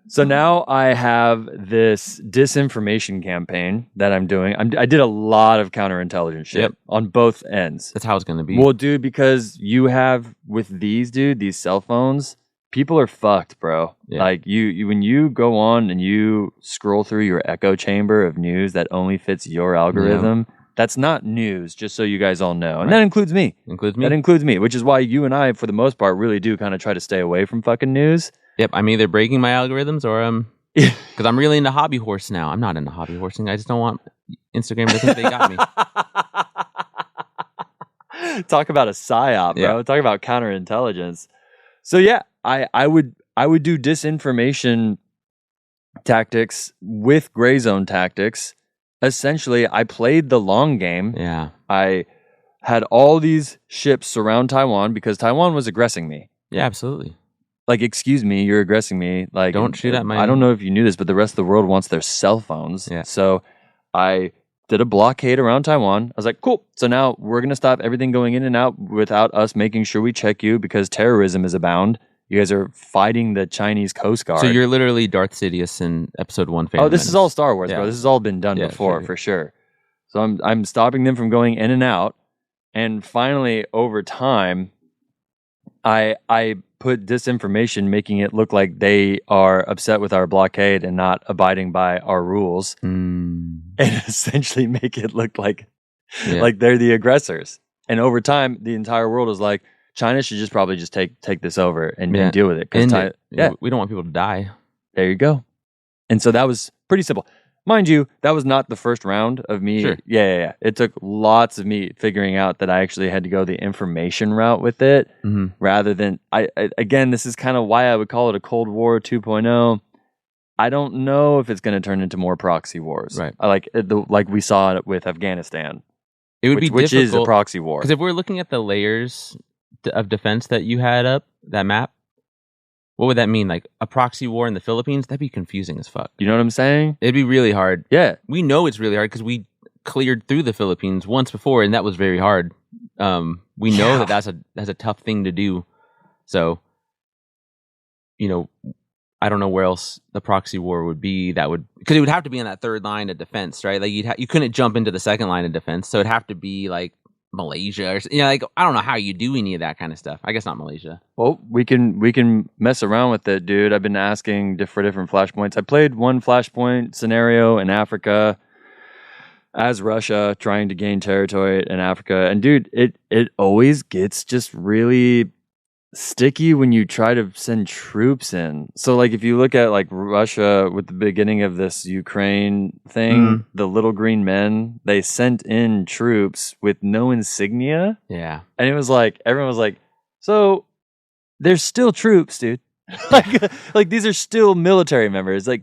So now I have this disinformation campaign that I'm doing. I did a lot of counterintelligence shit on both ends. That's how it's going to be. Well, dude, because you have with these cell phones, people are fucked, bro. Yeah. Like you when you go on and you scroll through your echo chamber of news that only fits your algorithm, that's not news, just so you guys all know. And that includes me. That includes me, which is why you and I, for the most part, really do kind of try to stay away from fucking news. Yep, I'm either breaking my algorithms or because I'm really into hobby horse now. I'm not into hobby horsing. I just don't want Instagram to think they got me. Talk about a psyop, bro. Talk about counterintelligence. So yeah, I would do disinformation tactics with gray zone tactics. Essentially, I played the long game. Yeah. I had all these ships surround Taiwan because Taiwan was aggressing me. Yeah, absolutely. Like, excuse me, you're aggressing me. Like, don't shoot at my... I don't know if you knew this, but the rest of the world wants their cell phones. Yeah. So I did a blockade around Taiwan. I was like, cool. So now we're going to stop everything going in and out without us making sure we check you because terrorism is abound. You guys are fighting the Chinese Coast Guard. So you're literally Darth Sidious in Episode 1. Oh, this is all Star Wars, bro. This has all been done before, for sure. So I'm stopping them from going in and out. And finally, over time, I put disinformation, making it look like they are upset with our blockade and not abiding by our rules, and essentially make it look like they're the aggressors. And over time, the entire world is like, China should just probably just take this over and deal with it. We don't want people to die. There you go. And so that was pretty simple. Mind you, that was not the first round of me. Sure. Yeah. It took lots of me figuring out that I actually had to go the information route with it rather than again, this is kind of why I would call it a Cold War 2.0. I don't know if it's going to turn into more proxy wars. Right. Like we saw it with Afghanistan. It would be which difficult, is a proxy war. Because if we're looking at the layers of defense that you had up, that map, what would that mean? Like a proxy war in the Philippines? That'd be confusing as fuck. You know what I'm saying? It'd be really hard. Yeah. We know it's really hard because we cleared through the Philippines once before, and that was very hard. We know that's a tough thing to do. So, I don't know where else the proxy war would be. Because it would have to be in that third line of defense, right? Like you couldn't jump into the second line of defense, so it'd have to be like Malaysia or I don't know how you do any of that kind of stuff. I guess not Malaysia. Well, we can mess around with it, dude. I've been asking for different flashpoints. I played one flashpoint scenario in Africa as Russia trying to gain territory in Africa, and dude, it always gets just really sticky when you try to send troops in. So like if you look at like Russia with the beginning of this Ukraine thing, the little green men, they sent in troops with no insignia. Yeah. And it was like everyone was like, so there's still troops, dude. like these are still military members. Like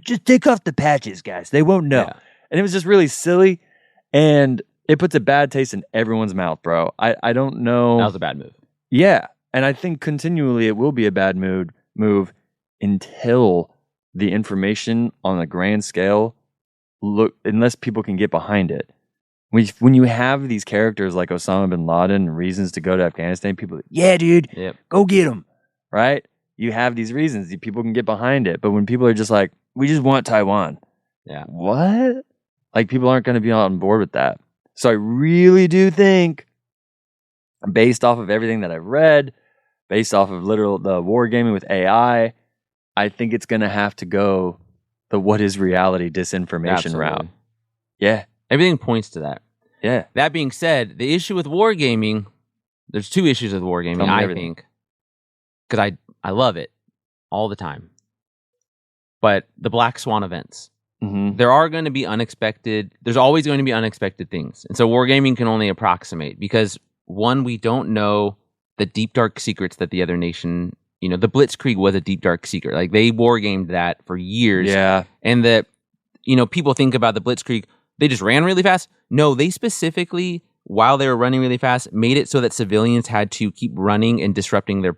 just take off the patches, guys. They won't know. Yeah. And it was just really silly, and it puts a bad taste in everyone's mouth, bro. I don't know. That was a bad move. Yeah. And I think continually it will be a bad move until the information on a grand scale unless people can get behind it. When you have these characters like Osama bin Laden and reasons to go to Afghanistan, people are like, yeah, dude, go get them, right? You have these reasons, people can get behind it. But when people are just like, we just want Taiwan. Yeah. What? Like people aren't going to be on board with that. So I really do think, based off of everything that I've read, based off of the wargaming with AI, I think it's going to have to go the what is reality disinformation route. Yeah. Everything points to that. Yeah. That being said, the issue with wargaming, there's two issues with wargaming, I think. Because I love it all the time. But the Black Swan events. There are going to be there's always going to be unexpected things. And so wargaming can only approximate because, one, we don't know the deep, dark secrets that the other nation, the Blitzkrieg was a deep, dark secret. Like they wargamed that for years. Yeah. And people think about the Blitzkrieg, they just ran really fast. No, they specifically, while they were running really fast, made it so that civilians had to keep running and disrupting their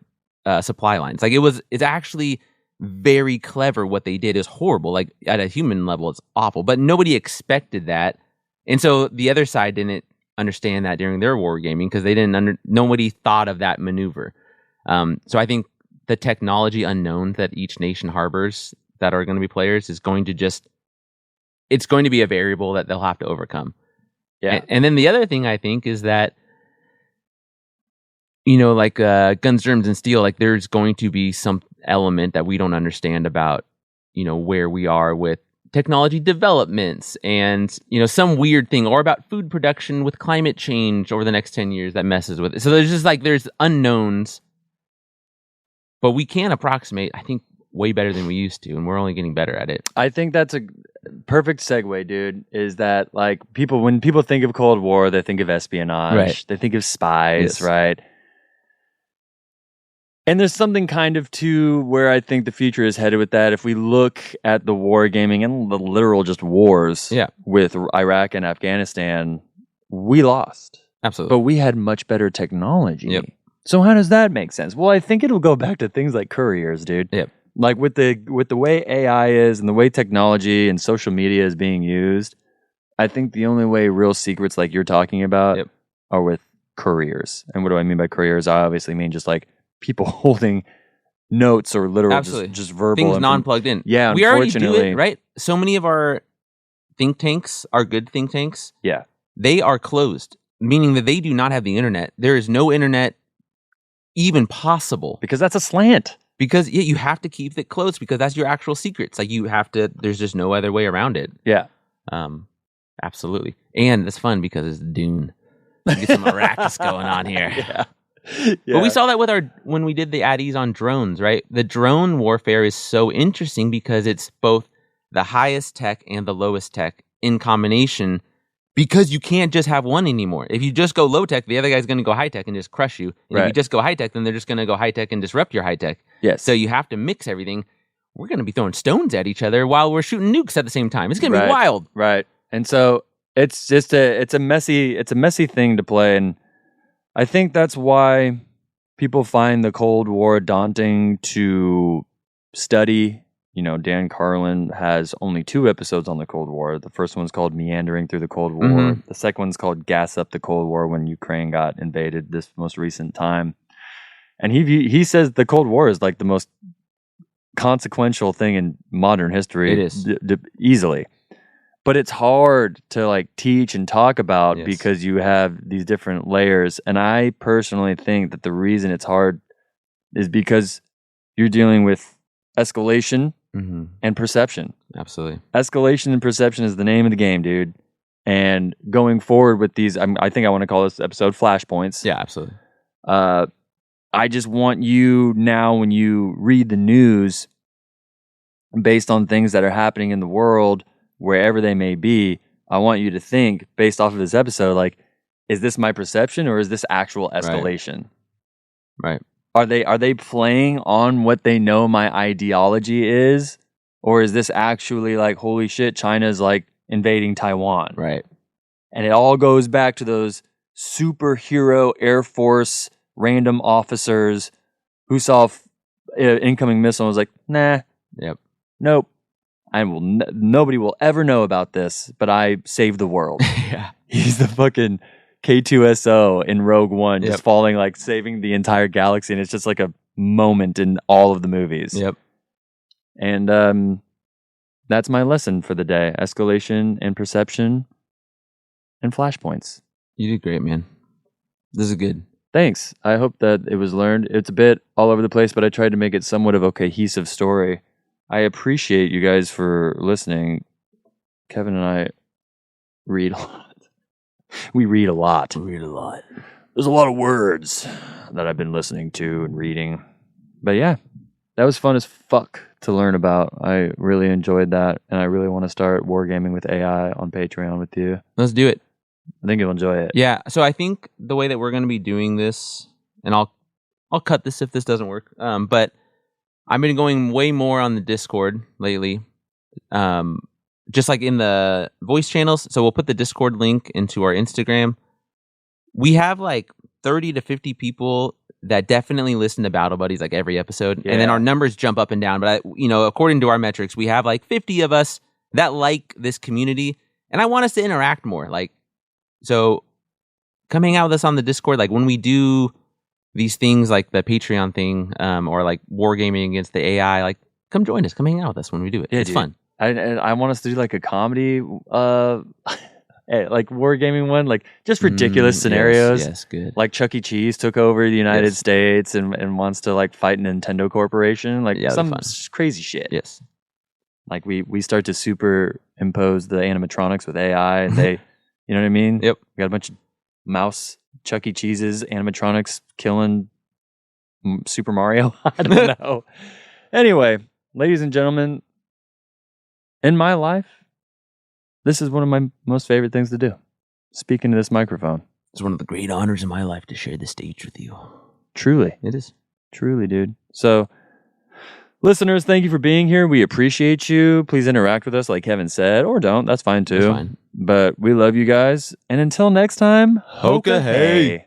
supply lines. Like it's actually very clever what they did. Is horrible. Like at a human level, it's awful. But nobody expected that. And so the other side didn't understand that during their wargaming because they nobody thought of that maneuver. So I think the technology unknown that each nation harbors, that are going to be players is going to it's going to be a variable that they'll have to overcome. Yeah. And then the other thing I think is that, like Guns, Germs, and Steel, like there's going to be some element that we don't understand about, where we are with technology developments and, some weird thing, or about food production with climate change over the next 10 years that messes with it. So there's just there's unknowns, but we can approximate, I think, way better than we used to, and we're only getting better at it. I think that's a perfect segue, dude. Is that like when people think of Cold War, they think of espionage, Right. They think of spies, Yes. right? And there's something kind of to where I think the future is headed with that. If we look at the wargaming and the literal just wars with Iraq and Afghanistan, we lost. Absolutely. But we had much better technology. Yep. So how does that make sense? Well, I think it'll go back to things like couriers, dude. Yep. Like with the way AI is and the way technology and social media is being used, I think the only way real secrets like you're talking about are with couriers. And what do I mean by couriers? I obviously mean just like people holding notes or literal just verbal things non-plugged in. Yeah, we already do unfortunately. it, right? So many of our think tanks, our good think tanks, they are closed, meaning that they do not have the internet. There is no internet even possible. Because that's a slant. Because you have to keep it closed because that's your actual secrets. Like you have to, there's just no other way around it. Yeah. Absolutely. And it's fun because it's Dune. You get some Arrakis going on here. Yeah. But we saw that with when we did the addies on drones, right? The drone warfare is so interesting because it's both the highest tech and the lowest tech in combination, because you can't just have one anymore. If you just go low tech, the other guy's going to go high tech and just crush you. And if you just go high tech, then they're just going to go high tech and disrupt your high tech. Yes. So you have to mix everything. We're going to be throwing stones at each other while we're shooting nukes at the same time. It's going to be wild. Right. And so it's just it's a messy thing to play, and I think that's why people find the Cold War daunting to study. Dan Carlin has only 2 episodes on the Cold War. The first one's called Meandering Through the Cold War. Mm-hmm. The second one's called Gas Up the Cold War, when Ukraine got invaded this most recent time. And he says the Cold War is like the most consequential thing in modern history. It is. Easily. But it's hard to like teach and talk about because you have these different layers. And I personally think that the reason it's hard is because you're dealing with escalation and perception. Absolutely. Escalation and perception is the name of the game, dude. And going forward with these, I think I want to call this episode Flashpoints. Yeah, absolutely. I just want you now, when you read the news based on things that are happening in the world, wherever they may be, I want you to think based off of this episode, like, is this my perception or is this actual escalation? Right. Are they playing on what they know my ideology is? Or is this actually like, holy shit, China's like invading Taiwan? Right. And it all goes back to those superhero Air Force random officers who saw incoming missile and was like, nah. Yep. Nope. Nobody will ever know about this, but I saved the world. Yeah. He's the fucking K2SO in Rogue One, just falling, like saving the entire galaxy, and it's just like a moment in all of the movies. Yep. And that's my lesson for the day: escalation and perception, and flashpoints. You did great, man. This is good. Thanks. I hope that it was learned. It's a bit all over the place, but I tried to make it somewhat of a cohesive story. I appreciate you guys for listening. Kevin and I read a lot. We read a lot. There's a lot of words that I've been listening to and reading. But yeah, that was fun as fuck to learn about. I really enjoyed that, and I really want to start wargaming with AI on Patreon with you. Let's do it. I think you'll enjoy it. Yeah. So I think the way that we're going to be doing this, and I'll cut this if this doesn't work. But I've been going way more on the Discord lately, just like in the voice channels. So we'll put the Discord link into our Instagram. We have like 30 to 50 people that definitely listen to Battle Buddies like every episode. Yeah. And then our numbers jump up and down. But, according to our metrics, we have like 50 of us that like this community. And I want us to interact more. So come hang out with us on the Discord. Like when we do these things like the Patreon thing, or like wargaming against the AI, like come join us. Come hang out with us when we do it. Yeah, it's dude. fun. I want us to do like a comedy, like wargaming one, like just ridiculous scenarios. Yes, good. Like Chuck E. Cheese took over the United Yes. States and wants to like fight Nintendo Corporation, like Yeah, that'd some be fun. crazy shit. Yes. Like we start to superimpose the animatronics with AI, and they, you know what I mean? Yep. We got a bunch of mouse Chuck E. Cheese's animatronics killing Super Mario. I don't know. Anyway, ladies and gentlemen, in my life, this is one of my most favorite things to do. Speaking to this microphone. It's one of the great honors in my life to share the stage with you. Truly. It is. Truly, dude. So, listeners, thank you for being here. We appreciate you. Please interact with us like Kevin said, or don't. That's fine too. That's fine. But we love you guys. And until next time, Hoka hey.